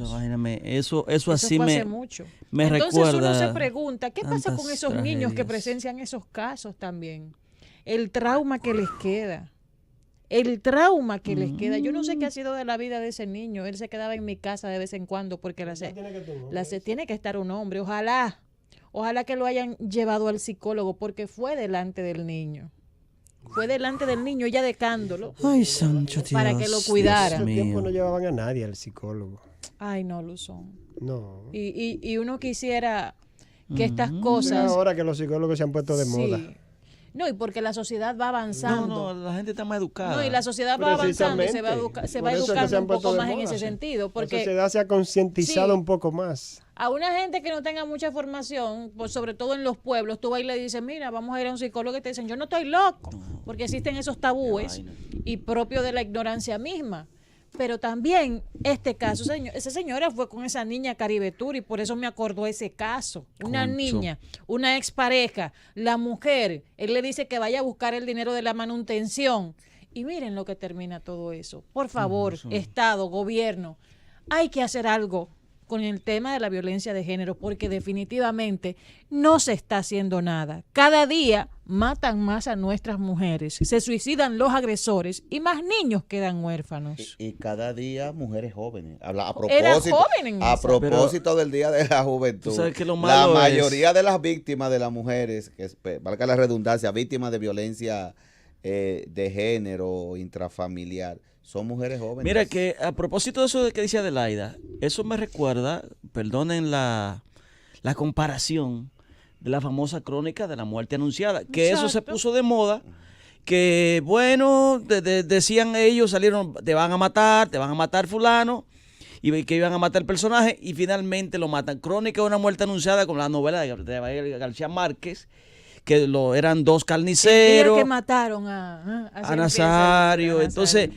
Eso así fue me... hace mucho. Me Entonces recuerda uno se pregunta, ¿qué pasa con esos niños que presencian esos casos también? El trauma que les queda. El trauma que les queda. Yo no sé qué ha sido de la vida de ese niño. Él se quedaba en mi casa de vez en cuando porque tiene que estar un hombre. Ojalá que lo hayan llevado al psicólogo porque fue delante del niño. Fue delante del niño ya dejándolo. Ay, santo Dios. Para que lo cuidara. En ese tiempo no llevaban a nadie al psicólogo. Ay, no, Luzón. No. Y uno quisiera que estas cosas... Ahora que los psicólogos se han puesto de moda. No, y porque la sociedad va avanzando. No, la gente está más educada. No, y la sociedad va avanzando y se va educando un poco más en ese sentido. Porque la sociedad se ha concientizado un poco más. A una gente que no tenga mucha formación, pues sobre todo en los pueblos, tú vas y le dices, mira, vamos a ir a un psicólogo, y te dicen, yo no estoy loco, porque existen esos tabúes y propio de la ignorancia misma. Pero también este caso, esa señora fue con esa niña Caribe Tour y por eso me acordó ese caso. Una niña, una expareja, la mujer, él le dice que vaya a buscar el dinero de la manutención. Y miren lo que termina todo eso. Por favor, Estado, gobierno, hay que hacer algo con el tema de la violencia de género, porque definitivamente no se está haciendo nada. Cada día matan más a nuestras mujeres, se suicidan los agresores y más niños quedan huérfanos. Y cada día mujeres jóvenes. A propósito del Día de la Juventud, la mayoría de las víctimas de las mujeres, valga la redundancia, víctimas de violencia de género intrafamiliar, son mujeres jóvenes. Mira que a propósito de eso de que dice Adelaida, eso me recuerda, perdonen la comparación, de la famosa crónica de la muerte anunciada, que Exacto. Eso se puso de moda, que bueno, decían ellos, salieron, te van a matar fulano, y que iban a matar el personaje, y finalmente lo matan. Crónica de una muerte anunciada, con la novela de Gabriel García Márquez, que eran dos carniceros. Que mataron a Nazario. Entonces,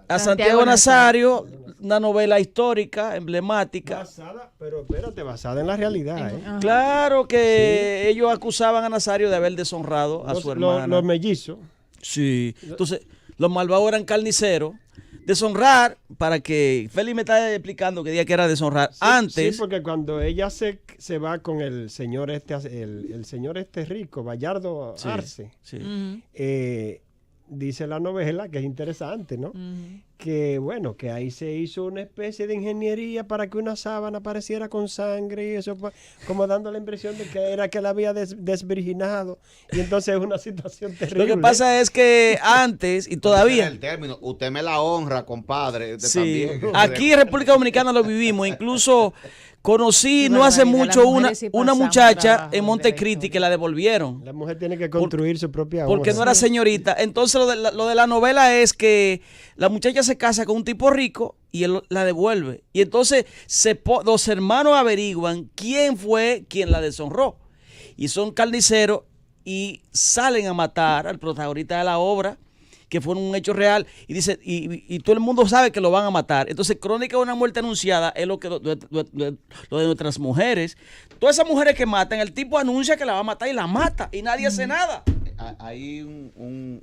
a Santiago Nazario, una novela histórica, emblemática. Basada en la realidad. Claro que ellos acusaban a Nazario de haber deshonrado a su hermana. Los mellizos. Sí. Entonces, los malvados eran carniceros. Deshonrar, para que Félix me está explicando que día que era deshonrar. Sí, antes. Sí, porque cuando ella se va con el señor el señor rico, Bayardo Arce, dice la novela, que es interesante, ¿no? Que bueno, que ahí se hizo una especie de ingeniería para que una sábana apareciera con sangre y eso, como dando la impresión de que era que la había desvirginado, y entonces es una situación terrible. Lo que pasa es que antes y todavía el término, usted me la honra, compadre. Sí. También. Aquí en República Dominicana lo vivimos, incluso conocí no hace mucho una muchacha en Montecristi que la devolvieron. La mujer tiene que construir su propia porque no era señorita. Entonces lo de la novela es que la muchacha se casa con un tipo rico y él la devuelve. Y entonces los hermanos averiguan quién fue quien la deshonró. Y son carniceros y salen a matar al protagonista de la obra, que fue un hecho real, y dice, y todo el mundo sabe que lo van a matar. Entonces, Crónica de una muerte anunciada es lo de nuestras mujeres. Todas esas mujeres que matan, el tipo anuncia que la va a matar y la mata, y nadie hace nada. Hay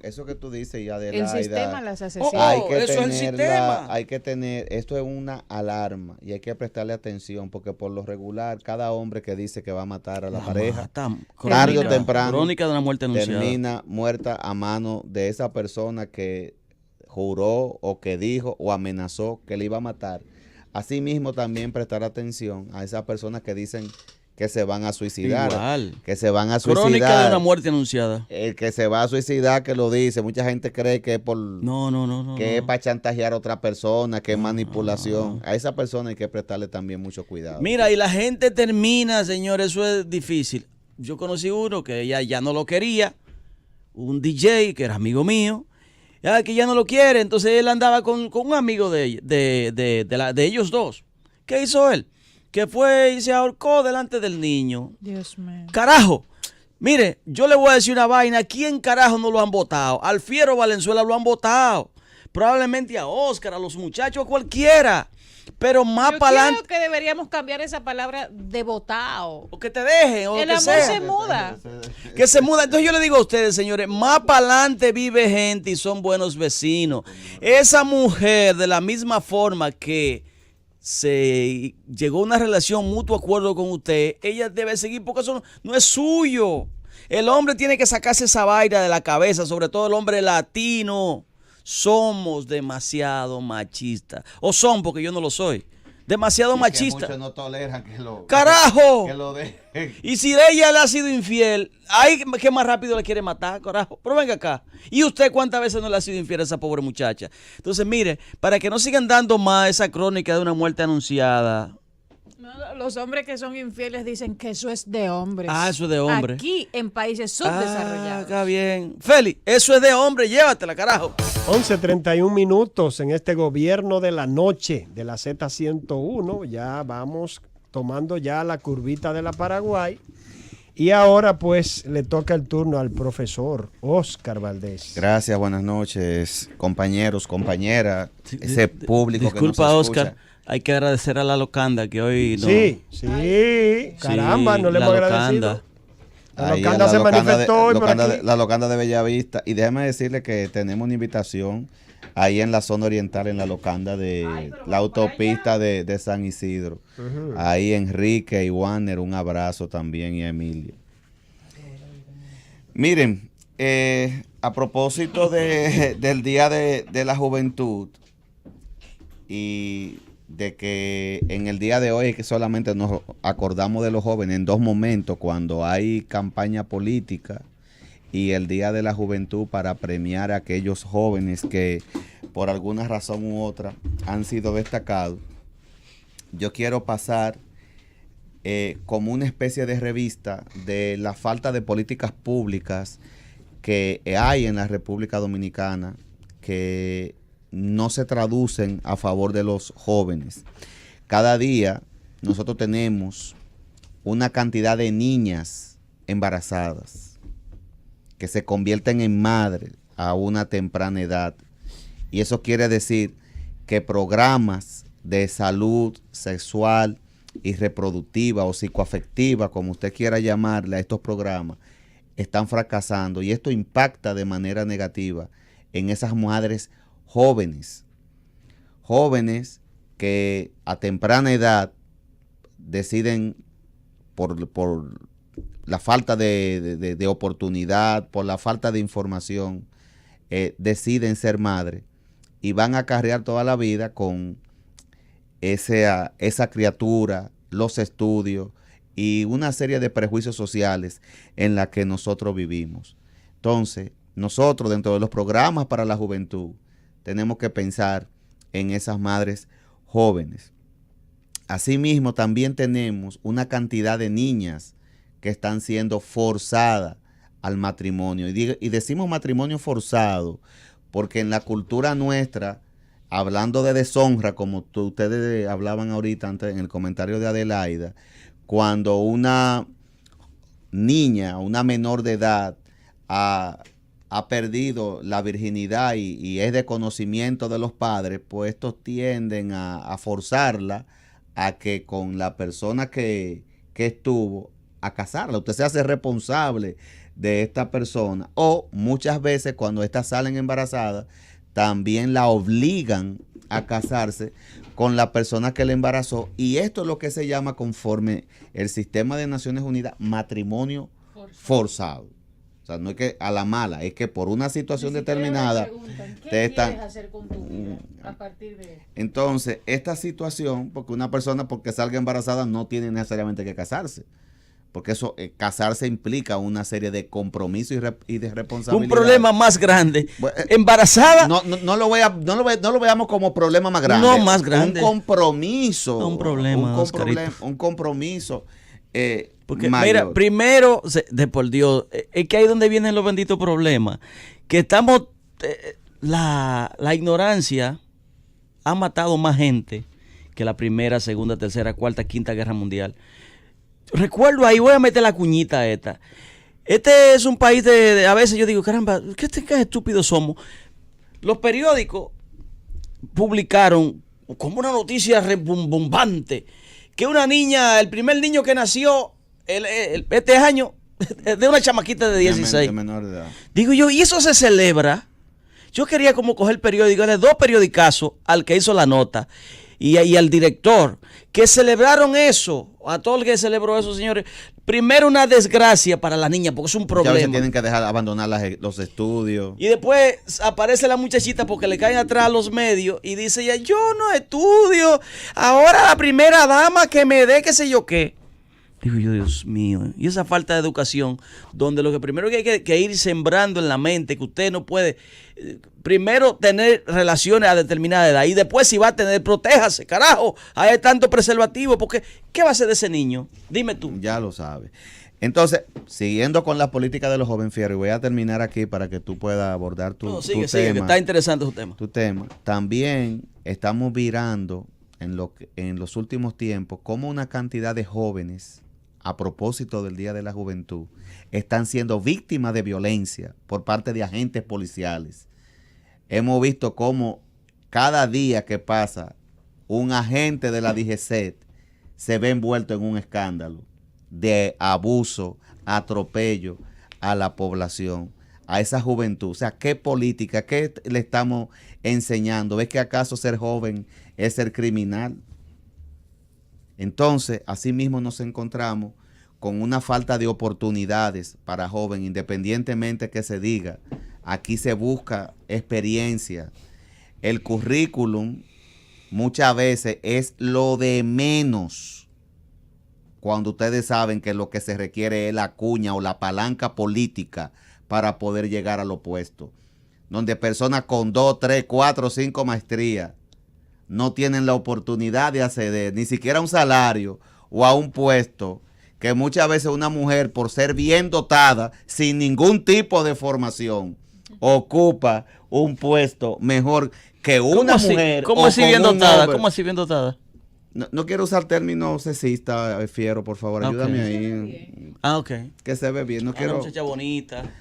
eso que tú dices, y Adelaida, el sistema las asesina. Eso es el sistema. Hay que tener, esto es una alarma y hay que prestarle atención, porque por lo regular cada hombre que dice que va a matar a la pareja, tarde o temprano, Crónica de una muerte anunciada, termina muerta a mano de esa persona que juró o que dijo o amenazó que le iba a matar. Asimismo, también prestar atención a esas personas que dicen que se van a suicidar. Igual. Que se van a suicidar. Crónica de una muerte anunciada. El que se va a suicidar, que lo dice. Mucha gente cree que es por... No. Que es para chantajear a otra persona, que es manipulación. A esa persona hay que prestarle también mucho cuidado. Mira, y la gente termina, señor, eso es difícil. Yo conocí uno que ella ya no lo quería. Un DJ que era amigo mío. Que ya no lo quiere. Entonces él andaba con un amigo de ellos dos. ¿Qué hizo él? Que fue y se ahorcó delante del niño. Dios mío. Carajo, mire, yo le voy a decir una vaina. ¿Quién carajo no lo han votado? Al Fiero Valenzuela lo han votado. Probablemente a Oscar, a los muchachos, a cualquiera. Pero más para adelante. Yo creo que deberíamos cambiar esa palabra de votado. O que te dejen. O el que amor sea. se muda. Que se muda. Entonces yo le digo a ustedes, señores, más para adelante vive gente y son buenos vecinos. Esa mujer, de la misma forma que se llegó a una relación, mutuo acuerdo con usted, ella debe seguir, porque eso no es suyo. El hombre tiene que sacarse esa vaina de la cabeza, sobre todo el hombre latino. Somos demasiado machistas. O son, porque yo no lo soy. Demasiado machistas. Muchos no toleran que lo... ¡Carajo! Que lo dejen. Y si ella le ha sido infiel, ay, que más rápido le quiere matar, carajo. Pero venga acá. ¿Y usted cuántas veces no le ha sido infiel a esa pobre muchacha? Entonces, mire, para que no sigan dando más esa crónica de una muerte anunciada. Los hombres que son infieles dicen que eso es de hombres. Ah, eso es de hombre. Aquí en países subdesarrollados. Ah, está bien. Félix, eso es de hombre, llévatela, carajo. 11:31 minutos en este gobierno de la noche de la Z101. Ya vamos tomando ya la curvita de la Paraguay. Y ahora pues le toca el turno al profesor Oscar Valdés. Gracias, buenas noches, compañeros, compañeras, ese público disculpa, que nos escucha. Oscar, hay que agradecer a la Locanda que hoy no... Sí, caramba, no le hemos agradecido. La locanda se manifestó hoy por aquí. La locanda de Bellavista. Y déjeme decirle que tenemos una invitación ahí en la zona oriental, en la locanda de la autopista de San Isidro. Ahí Enrique y Warner, un abrazo también, y a Emilio. Miren, a propósito del Día de la Juventud y de que en el día de hoy es que solamente nos acordamos de los jóvenes en dos momentos, cuando hay campaña política y el Día de la Juventud, para premiar a aquellos jóvenes que por alguna razón u otra han sido destacados. Yo quiero pasar como una especie de revista de la falta de políticas públicas que hay en la República Dominicana, que no se traducen a favor de los jóvenes. Cada día nosotros tenemos una cantidad de niñas embarazadas que se convierten en madres a una temprana edad. Y eso quiere decir que programas de salud sexual y reproductiva o psicoafectiva, como usted quiera llamarle a estos programas, están fracasando, y esto impacta de manera negativa en esas madres jóvenes que a temprana edad deciden, por la falta de oportunidad, por la falta de información, deciden ser madres y van a acarrear toda la vida con esa criatura, los estudios y una serie de prejuicios sociales en la que nosotros vivimos. Entonces, nosotros, dentro de los programas para la juventud, tenemos que pensar en esas madres jóvenes. Asimismo, también tenemos una cantidad de niñas que están siendo forzadas al matrimonio. Y decimos matrimonio forzado porque en la cultura nuestra, hablando de deshonra, como ustedes hablaban ahorita antes en el comentario de Adelaida, cuando una niña, una menor de edad, ha perdido la virginidad y es de conocimiento de los padres, pues estos tienden a forzarla a que con la persona que estuvo, a casarla. Usted se hace responsable de esta persona, o muchas veces cuando estas salen embarazadas, también la obligan a casarse con la persona que la embarazó, y esto es lo que se llama, conforme el sistema de Naciones Unidas, matrimonio forzado. O sea, no es que a la mala, es que por una situación determinada te están... ¿Qué quieres hacer con tu vida a partir de...? Entonces, esta situación, porque una persona porque salga embarazada no tiene necesariamente que casarse, porque eso, casarse implica una serie de compromisos y de responsabilidad. Un problema más grande. Embarazada. No lo veamos como problema más grande. No más grande. Un compromiso. No, un problema. Un compromiso. Porque mayor. Mira, primero, de por Dios, es que ahí es donde vienen los benditos problemas. Que estamos, la ignorancia ha matado más gente que la Primera, Segunda, Tercera, Cuarta, Quinta Guerra Mundial. Recuerdo ahí, voy a meter la cuñita esta. Este es un país a veces yo digo, caramba, ¿qué estúpidos somos? Los periódicos publicaron como una noticia rimbombante que una niña, el primer niño que nació este año, de una chamaquita de 16. De menor edad. Digo yo, ¿y eso se celebra? Yo quería como coger el periódico, darle 2 periodicazos al que hizo la nota y al director, que celebraron eso, a todo el que celebró eso, señores. Primero, una desgracia para la niña, porque es un problema. Ya se tienen que dejar abandonar los estudios. Y después aparece la muchachita porque le caen atrás los medios y dice ya, yo no estudio, ahora la primera dama que me dé qué sé yo qué. Digo yo, Dios mío, y esa falta de educación, donde lo que primero que hay que ir sembrando en la mente, que usted no puede, primero tener relaciones a determinada edad, y después si va a tener, protéjase, carajo, hay tanto preservativo, porque ¿qué va a hacer de ese niño? Dime tú. Ya lo sabes. Entonces, siguiendo con la política de los jóvenes, Fierro, y voy a terminar aquí para que tú puedas abordar tu sigue, tema. Que está interesante su tema. Tu tema. También estamos virando en los últimos tiempos como una cantidad de jóvenes, a propósito del Día de la Juventud, están siendo víctimas de violencia por parte de agentes policiales. Hemos visto cómo cada día que pasa un agente de la DGCET se ve envuelto en un escándalo de abuso, atropello a la población, a esa juventud. O sea, ¿qué política, qué le estamos enseñando? ¿Ves que acaso ser joven es ser criminal? Entonces, así mismo nos encontramos con una falta de oportunidades para jóvenes, independientemente que se diga. Aquí se busca experiencia. El currículum muchas veces es lo de menos, cuando ustedes saben que lo que se requiere es la cuña o la palanca política para poder llegar a lo puesto, donde personas con 2, 3, 4, 5 maestrías no tienen la oportunidad de acceder ni siquiera a un salario o a un puesto que muchas veces una mujer, por ser bien dotada, sin ningún tipo de formación, ocupa un puesto mejor que una mujer. ¿Cómo así bien dotada? ¿Cómo así bien dotada? No quiero usar términos sexistas, Fiero, por favor, ayúdame ahí. Ok. Que se ve bien. No quiero. Una muchacha bonita.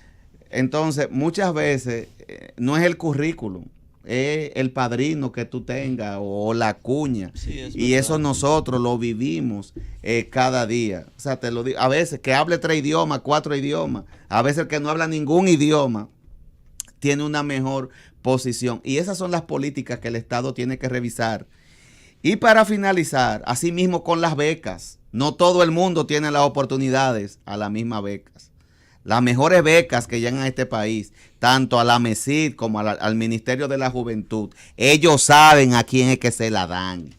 Entonces, muchas veces no es el currículum, es el padrino que tú tengas o la cuña. Sí, y eso nosotros lo vivimos cada día. O sea, te lo digo, a veces que hable 3 idiomas, 4 idiomas, a veces el que no habla ningún idioma tiene una mejor posición. Y esas son las políticas que el Estado tiene que revisar. Y para finalizar, así mismo con las becas, no todo el mundo tiene las oportunidades a las mismas becas. Las mejores becas que llegan a este país, tanto a la MESID como al Ministerio de la Juventud, ellos saben a quién es que se la dan.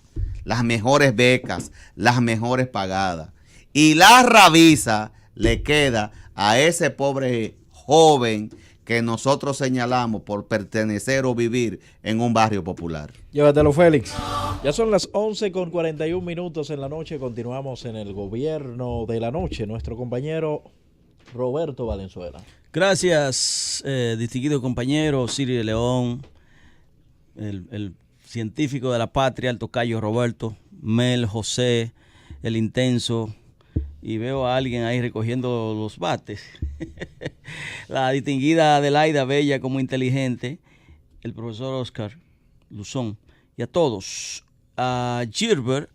Las mejores becas, las mejores pagadas. Y la rabisa le queda a ese pobre joven que nosotros señalamos por pertenecer o vivir en un barrio popular. Llévatelo, Félix. Ya son las 11:41 en la noche. Continuamos en el gobierno de la noche. Nuestro compañero Roberto Valenzuela. Gracias, distinguido compañero Siri de León, el científico de la patria, el tocayo Roberto, Mel, José, el intenso, y veo a alguien ahí recogiendo los bates. La distinguida Adelaida, bella como inteligente, el profesor Oscar Luzón, y a todos. A Gilbert,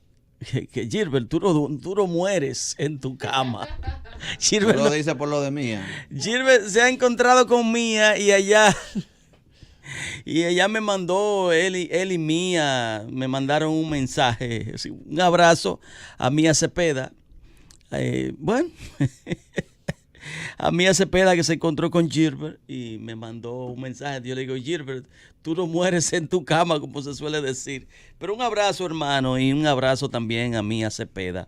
que Gilbert, tú no mueres en tu cama. Gilbert lo dice por lo de Mía. Gilbert se ha encontrado con Mía y allá me mandó, él y Mía me mandaron un mensaje, un abrazo a Mía Cepeda. Bueno, a Mía Cepeda, que se encontró con Gilbert y me mandó un mensaje. Yo le digo, Gilbert, tú no mueres en tu cama, como se suele decir. Pero un abrazo, hermano, y un abrazo también a Mía Cepeda.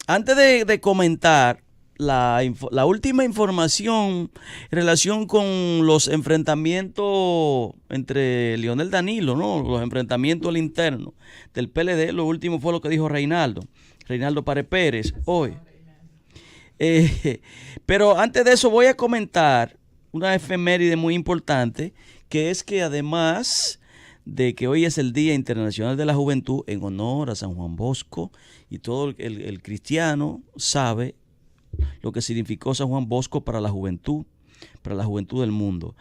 Antes de comentar la última información en relación con los enfrentamientos entre Leonel Danilo, ¿no? Los enfrentamientos al interno del PLD, lo último fue lo que dijo Reinaldo Pare Pérez hoy. Pero antes de eso voy a comentar una efeméride muy importante, que es que además de que hoy es el Día Internacional de la Juventud, en honor a San Juan Bosco, y todo el cristiano sabe lo que significó San Juan Bosco para la juventud del mundo.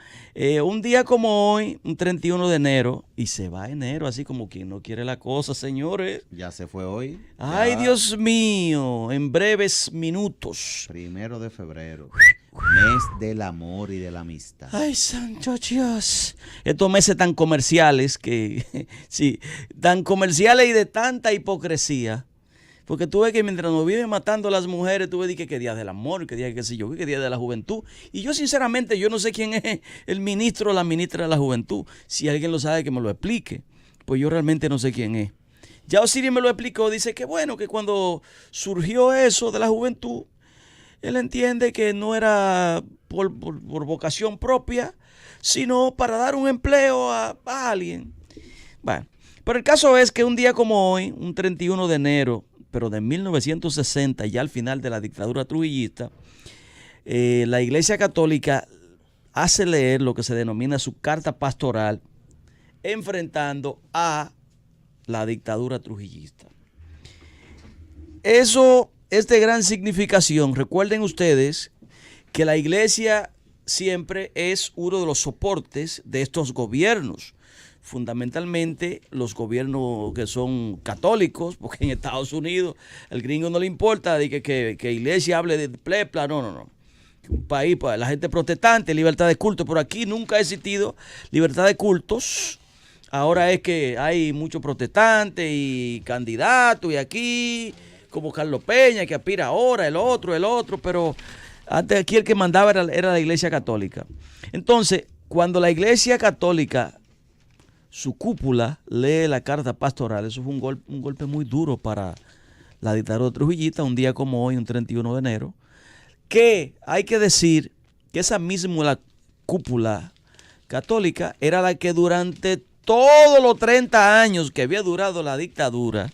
Un día como hoy, un 31 de enero, y se va enero, así como quien no quiere la cosa, señores. Ya se fue hoy. Ay, Dios mío, en breves minutos. 1 de febrero, mes del amor y de la amistad. Ay, santo Dios. Estos meses tan comerciales sí, tan comerciales y de tanta hipocresía. Porque tú ves que mientras nos viven matando a las mujeres, tú ves que día del amor, que día, qué sé yo, que día de la juventud. Y yo sinceramente, yo no sé quién es el ministro o la ministra de la juventud. Si alguien lo sabe, que me lo explique. Pues yo realmente no sé quién es. Ya Osiris me lo explicó, dice que bueno, que cuando surgió eso de la juventud, él entiende que no era por vocación propia, sino para dar un empleo a alguien. Bueno, pero el caso es que un día como hoy, un 31 de enero, pero de 1960, ya al final de la dictadura trujillista, la Iglesia Católica hace leer lo que se denomina su carta pastoral, enfrentando a la dictadura trujillista. Eso es de gran significación. Recuerden ustedes que la Iglesia siempre es uno de los soportes de estos gobiernos, fundamentalmente los gobiernos que son católicos, porque en Estados Unidos el gringo no le importa de que iglesia hable de plepla, no. Un país, pues, la gente protestante, libertad de culto, por aquí nunca ha existido libertad de cultos. Ahora es que hay muchos protestantes y candidatos y aquí, como Carlos Peña, que aspira ahora, el otro, pero antes aquí el que mandaba era la Iglesia Católica. Entonces, cuando la Iglesia Católica, su cúpula, lee la carta pastoral, eso fue un golpe muy duro para la dictadura trujillista, un día como hoy, un 31 de enero, que hay que decir que esa misma la cúpula católica era la que durante todos los 30 años que había durado la dictadura,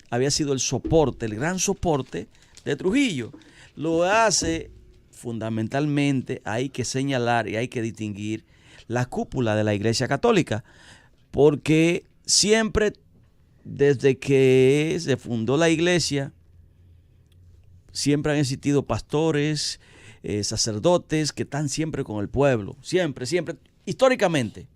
había sido el soporte, el gran soporte de Trujillo. Lo hace fundamentalmente, hay que señalar y hay que distinguir la cúpula de la Iglesia Católica, porque siempre, desde que se fundó la Iglesia, siempre han existido pastores, sacerdotes que están siempre con el pueblo, siempre, históricamente.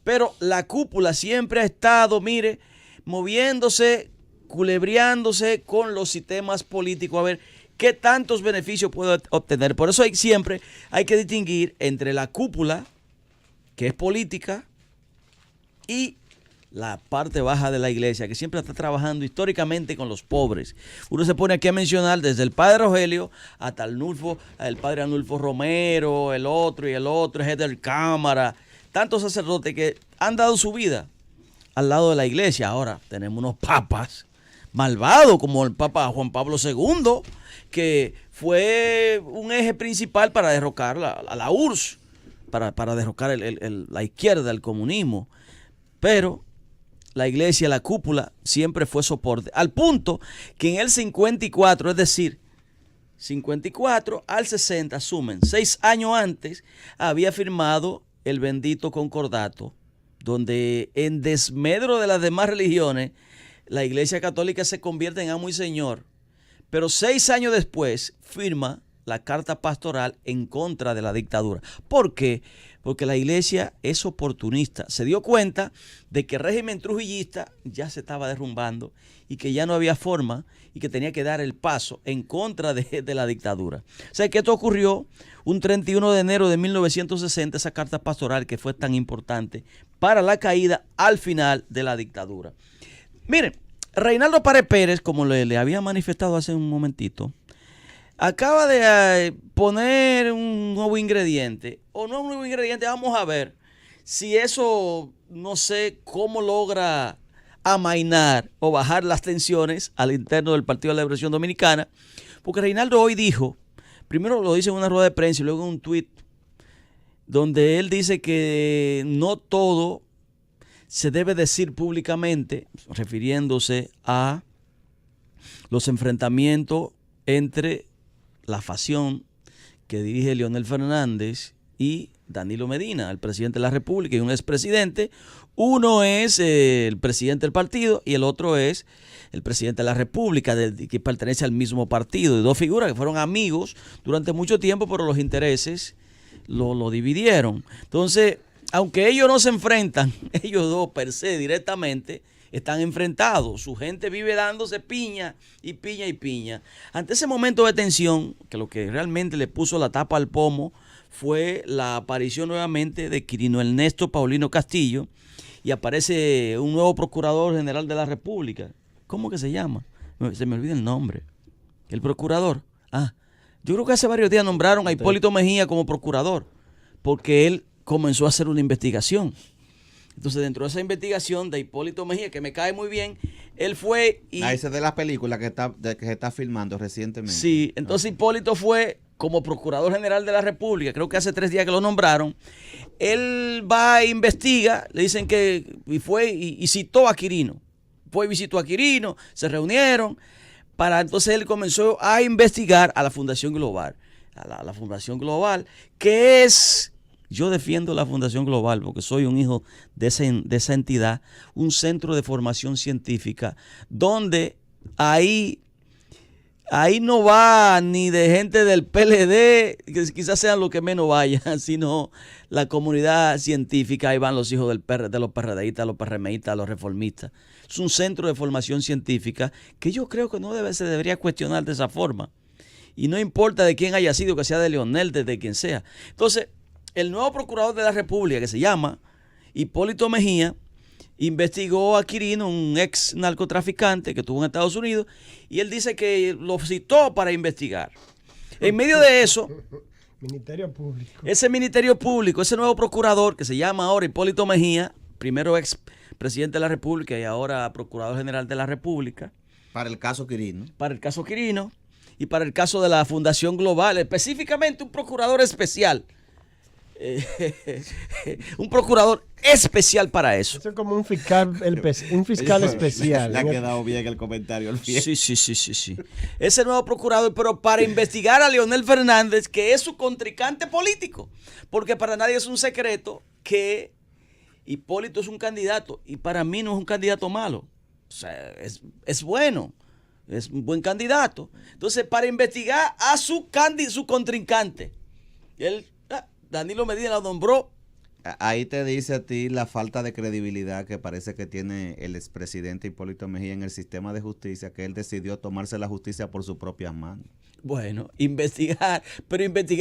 Pero la cúpula siempre ha estado, mire, moviéndose, culebreándose con los sistemas políticos, a ver qué tantos beneficios puede obtener. Por eso siempre hay que distinguir entre la cúpula, que es política, y la parte baja de la iglesia, que siempre está trabajando históricamente con los pobres. Uno se pone aquí a mencionar desde el padre Rogelio hasta el padre Arnulfo Romero, el otro, Heder Cámara, tantos sacerdotes que han dado su vida al lado de la iglesia. Ahora tenemos unos papas malvados, como el Papa Juan Pablo II, que fue un eje principal para derrocar la URSS, para derrocar la izquierda, el comunismo. Pero la iglesia, la cúpula, siempre fue soporte. Al punto que en el 54, es decir, 54 al 60, sumen, 6 años antes, había firmado el bendito concordato, donde en desmedro de las demás religiones, la Iglesia Católica se convierte en amo y señor. Pero 6 años después firma la carta pastoral en contra de la dictadura. ¿Por qué? Porque la iglesia es oportunista. Se dio cuenta de que el régimen trujillista ya se estaba derrumbando y que ya no había forma y que tenía que dar el paso en contra de la dictadura. O sea que esto ocurrió un 31 de enero de 1960, esa carta pastoral que fue tan importante para la caída al final de la dictadura. Miren, Reinaldo Pared Pérez, como le había manifestado hace un momentito, acaba de poner un nuevo ingrediente, o no un nuevo ingrediente, vamos a ver si eso, no sé cómo logra amainar o bajar las tensiones al interno del Partido de la Liberación Dominicana, porque Reinaldo hoy dijo, primero lo dice en una rueda de prensa y luego en un tuit, donde él dice que no todo se debe decir públicamente, refiriéndose a los enfrentamientos entre la facción que dirige Leonel Fernández y Danilo Medina, el presidente de la República y un expresidente. Uno es el presidente del partido y el otro es el presidente de la República, que pertenece al mismo partido. De dos figuras que fueron amigos durante mucho tiempo, pero los intereses lo dividieron. Entonces, aunque ellos no se enfrentan, ellos dos per se directamente están enfrentados. Su gente vive dándose piña y piña y piña. Ante ese momento de tensión, que lo que realmente le puso la tapa al pomo fue la aparición nuevamente de Quirino Ernesto Paulino Castillo, y aparece un nuevo procurador general de la República. ¿Cómo que se llama? Se me olvida el nombre. El procurador. Yo creo que hace varios días nombraron a Hipólito Mejía como procurador, porque él comenzó a hacer una investigación. Entonces, dentro de esa investigación de Hipólito Mejía, que me cae muy bien, él fue y... esa es de la película que se está filmando recientemente. Sí, entonces Hipólito fue como Procurador General de la República, creo que hace 3 días que lo nombraron. Él va e investiga, le dicen que... Y fue y citó a Quirino. Fue y visitó a Quirino, se reunieron, entonces él comenzó a investigar a la Fundación Global. A la Fundación Global, que es... Yo defiendo la Fundación Global porque soy un hijo de esa entidad, un centro de formación científica, donde ahí ahí no va ni de gente del PLD, que quizás sean los que menos vayan, sino la comunidad científica. Ahí van los hijos de los PRDistas, los PRMistas, los reformistas. Es un centro de formación científica que yo creo que no se debería cuestionar de esa forma. Y no importa de quién haya sido, que sea de Leonel, de quien sea. Entonces, el nuevo procurador de la República, que se llama Hipólito Mejía, investigó a Quirino, un ex narcotraficante que estuvo en Estados Unidos, y él dice que lo citó para investigar. En medio de eso, Ministerio Público. Ese Ministerio Público, ese nuevo procurador que se llama ahora Hipólito Mejía, primero ex presidente de la República y ahora procurador general de la República. Para el caso Quirino. Para el caso Quirino y para el caso de la Fundación Global, específicamente un procurador especial. Un procurador especial para eso. Eso es como un fiscal, un fiscal especial. Le ha quedado bien el comentario. Sí. Ese nuevo procurador, pero para investigar a Leonel Fernández, que es su contrincante político. Porque para nadie es un secreto que Hipólito es un candidato y para mí no es un candidato malo. O sea, es bueno. Es un buen candidato. Entonces, para investigar a su contrincante, Danilo Medina lo nombró. Ahí te dice a ti la falta de credibilidad que parece que tiene el expresidente Hipólito Mejía en el sistema de justicia, que él decidió tomarse la justicia por sus propias manos. Bueno, investigar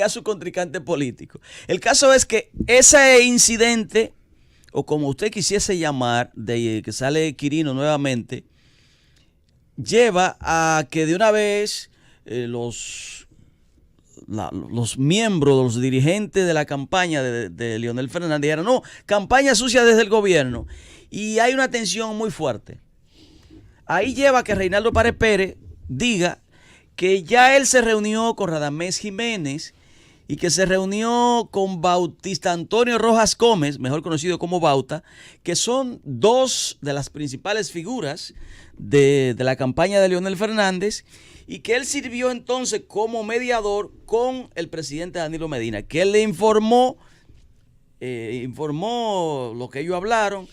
su contrincante político. El caso es que ese incidente, o como usted quisiese llamar, de que sale Quirino nuevamente, lleva a que de una vez los miembros, los dirigentes de la campaña de Leonel Fernández dijeron, no, campaña sucia desde el gobierno. Y hay una tensión muy fuerte. Ahí lleva a que Reinaldo Pared Pérez diga que ya él se reunió con Radamés Jiménez y que se reunió con Bautista Antonio Rojas Gómez, mejor conocido como Bauta, que son dos de las principales figuras de la campaña de Leonel Fernández, y que él sirvió entonces como mediador con el presidente Danilo Medina, que él le informó lo que ellos hablaron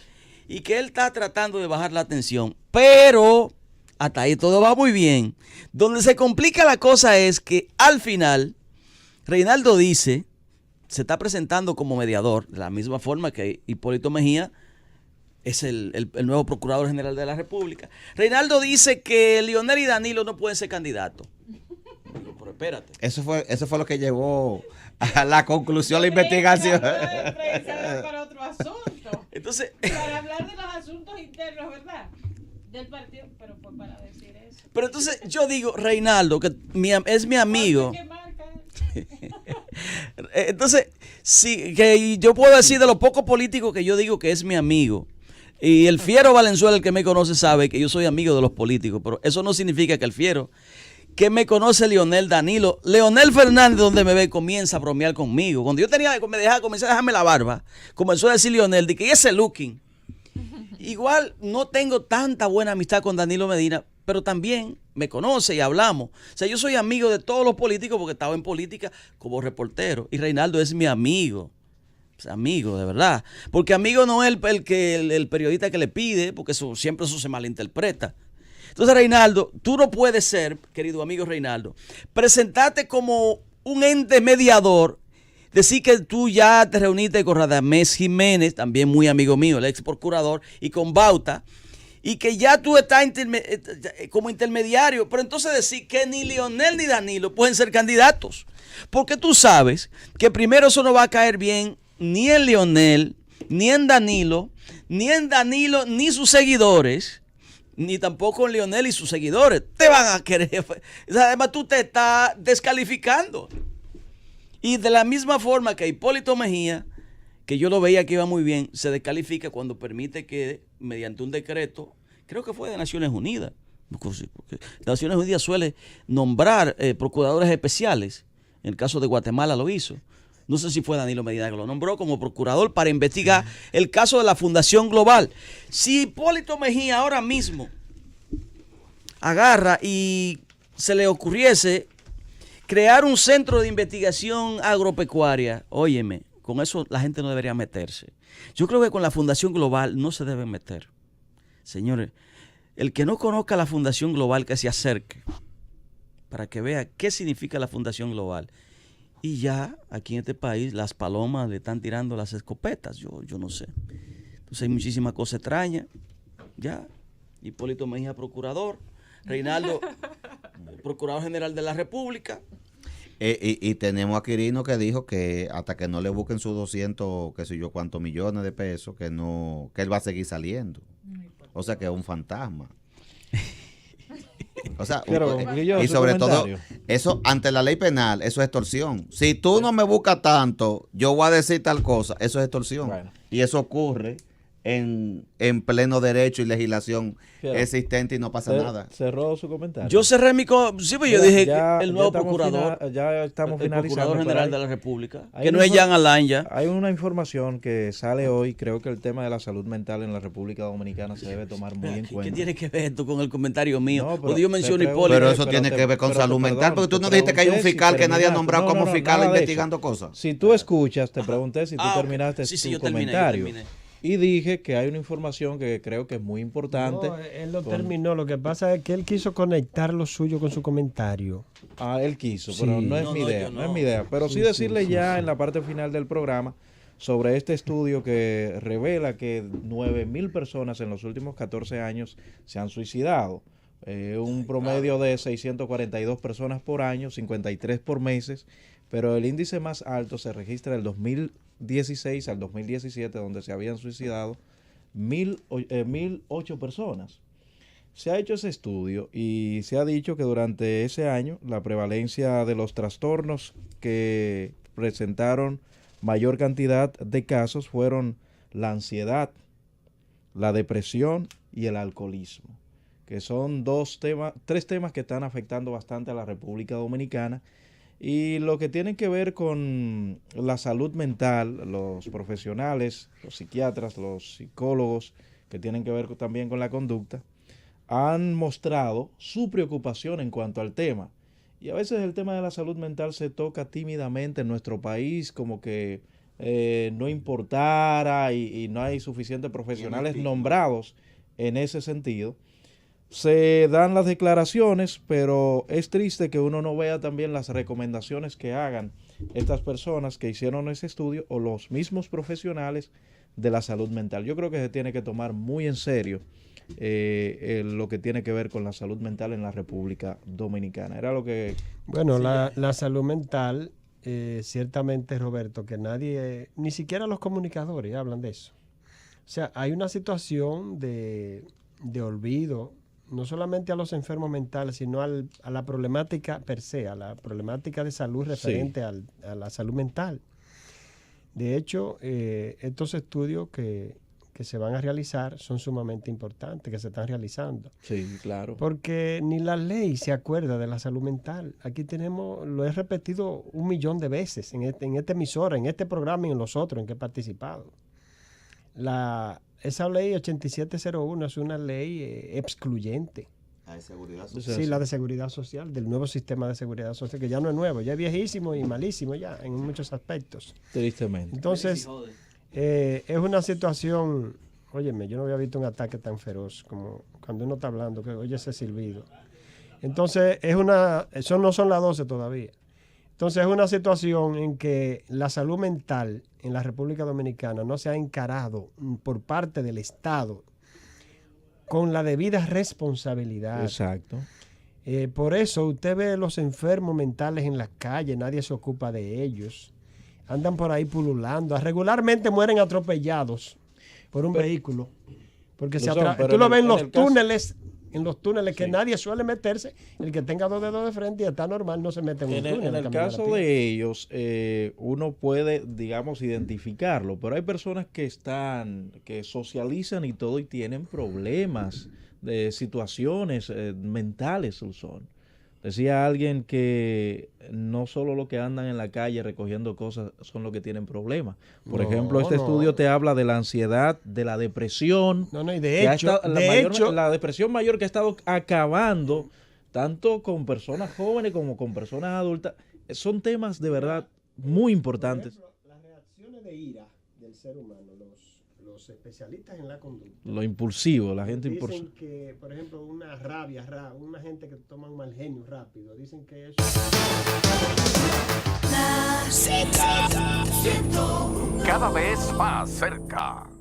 y que él está tratando de bajar la tensión. Pero hasta ahí todo va muy bien. Donde se complica la cosa es que al final Reinaldo dice, se está presentando como mediador, de la misma forma que Hipólito Mejía es el nuevo procurador general de la República. Reinaldo dice que Leonel y Danilo no pueden ser candidatos. Pero espérate. Eso fue lo que llevó a la conclusión de la investigación. Para otro asunto. Entonces, para hablar de los asuntos internos, ¿verdad? Del partido, pero fue para decir eso. Pero entonces yo digo, Reinaldo, que es mi amigo. Entonces, sí, que yo puedo decir de lo poco político que yo digo que es mi amigo. Y el Fiero Valenzuela, el que me conoce, sabe que yo soy amigo de los políticos, pero eso no significa que el Fiero, que me conoce Leonel Danilo, Leonel Fernández, donde me ve, comienza a bromear conmigo. Cuando yo comencé a dejarme la barba, comenzó a decir Leonel, de que ese looking. Igual no tengo tanta buena amistad con Danilo Medina, pero también me conoce y hablamos. O sea, yo soy amigo de todos los políticos porque estaba en política como reportero. Y Reinaldo es mi amigo. O sea, amigo, de verdad. Porque amigo no es el periodista que le pide, porque siempre eso se malinterpreta. Entonces, Reinaldo, tú no puedes ser, querido amigo Reinaldo, presentarte como un ente mediador, decir que tú ya te reuniste con Radamés Jiménez, también muy amigo mío, el ex procurador, y con Bauta, y que ya tú estás como intermediario, pero entonces decir que ni Leonel ni Danilo pueden ser candidatos, porque tú sabes que primero eso no va a caer bien ni en Leonel, ni en Danilo, ni sus seguidores, ni tampoco en Leonel y sus seguidores. Te van a querer. Además, tú te estás descalificando. Y de la misma forma que Hipólito Mejía, que yo lo veía que iba muy bien, se descalifica cuando permite que, mediante un decreto, creo que fue de Naciones Unidas, porque Naciones Unidas suele nombrar procuradores especiales. En el caso de Guatemala lo hizo. No sé si fue Danilo Medina que lo nombró como procurador para investigar el caso de la Fundación Global. Si Hipólito Mejía ahora mismo agarra y se le ocurriese crear un centro de investigación agropecuaria, óyeme, con eso la gente no debería meterse. Yo creo que con la Fundación Global no se debe meter. Señores, el que no conozca la Fundación Global, que se acerque. para que vea qué significa la Fundación Global. Y ya aquí en este país las palomas le están tirando las escopetas, yo no sé. Entonces hay muchísimas cosas extrañas. Ya, Hipólito Mejía, procurador. Reinaldo, procurador general de la República. Y tenemos a Quirino que dijo que hasta que no le busquen sus 200, qué sé yo, cuántos millones de pesos, que él va a seguir saliendo. O sea que es un fantasma. O sea, y sobre todo, eso ante la ley penal, eso es extorsión. Si tú no me buscas tanto, yo voy a decir tal cosa, eso es extorsión. Bueno. Y eso ocurre en pleno derecho y legislación existente y no pasa nada. Cerró su comentario. Yo cerré sí, pues yo dije que el nuevo procurador, ya estamos el finalizando. Procurador General de la República, que no es Jean Alain ya. Hay una información que sale hoy, creo que el tema de la salud mental en la República Dominicana se debe tomar muy en cuenta. ¿Qué tiene que ver esto con el comentario mío? No, Cuando yo menciono Hipólito. Pero eso tiene que ver con salud mental, porque tú no dijiste que hay un fiscal que nadie ha nombrado como fiscal investigando cosas. Si tú escuchas, te pregunté si tú terminaste tu comentario. Terminé. Y dije que hay una información que creo que es muy importante. No, él lo terminó. Lo que pasa es que él quiso conectar lo suyo con su comentario. Él quiso, pero no es mi idea. No es mi idea. Pero sí decirle ya en la parte final del programa sobre este estudio que revela que 9,000 personas en los últimos 14 años se han suicidado. Un promedio de 642 personas por año, 53 por meses, pero el índice más alto se registra del 2016 al 2017, donde se habían suicidado 1,008 personas. Se ha hecho ese estudio y se ha dicho que durante ese año la prevalencia de los trastornos que presentaron mayor cantidad de casos fueron la ansiedad, la depresión y el alcoholismo, que son tres temas que están afectando bastante a la República Dominicana. Y lo que tiene que ver con la salud mental, los profesionales, los psiquiatras, los psicólogos, que tienen que ver también con la conducta, han mostrado su preocupación en cuanto al tema. Y a veces el tema de la salud mental se toca tímidamente en nuestro país, como que no importara y no hay suficientes profesionales nombrados en ese sentido. Se dan las declaraciones, pero es triste que uno no vea también las recomendaciones que hagan estas personas que hicieron ese estudio o los mismos profesionales de la salud mental. Yo creo que se tiene que tomar muy en serio lo que tiene que ver con la salud mental en la República Dominicana. Era lo que... Bueno, la salud mental, ciertamente, Roberto, que nadie, ni siquiera los comunicadores hablan de eso. O sea, hay una situación de olvido, no solamente a los enfermos mentales, sino a la problemática per se, a la problemática de salud referente a la salud mental. De hecho, estos estudios que se van a realizar son sumamente importantes, que se están realizando. Sí, claro. Porque ni la ley se acuerda de la salud mental. Aquí tenemos, lo he repetido 1,000,000 de veces en esta emisora, en este programa y en los otros en que he participado. Esa ley 8701 es una ley excluyente. ¿La de seguridad social? Sí, la de seguridad social, del nuevo sistema de seguridad social, que ya no es nuevo, ya es viejísimo y malísimo ya en muchos aspectos. Tristemente. Entonces, es una situación, óyeme, yo no había visto un ataque tan feroz como cuando uno está hablando, que oye ese silbido. Entonces, eso no son las 12 todavía. Entonces es una situación en que la salud mental en la República Dominicana no se ha encarado por parte del Estado con la debida responsabilidad. Exacto. Por eso usted ve los enfermos mentales en las calles, nadie se ocupa de ellos. Andan por ahí pululando. Regularmente mueren atropellados por un vehículo. Porque tú lo ves en los túneles. En los túneles que nadie suele meterse, el que tenga 2 dedos de frente y está normal no se mete en un túnel. En el caso de ellos, uno puede, digamos, identificarlo, pero hay personas que socializan y todo y tienen problemas de situaciones mentales, son. Decía alguien que no solo los que andan en la calle recogiendo cosas son los que tienen problemas. Por ejemplo, este estudio te habla de la ansiedad, de la depresión. Y de hecho, la depresión mayor que ha estado acabando tanto con personas jóvenes como con personas adultas. Son temas de verdad muy importantes. Por ejemplo, las reacciones de ira del ser humano, los los especialistas en la conducta. Lo impulsivo, la gente dicen impulsiva. que, por ejemplo, una rabia, una gente que toma un mal genio rápido, dicen que eso... Cada vez más cerca.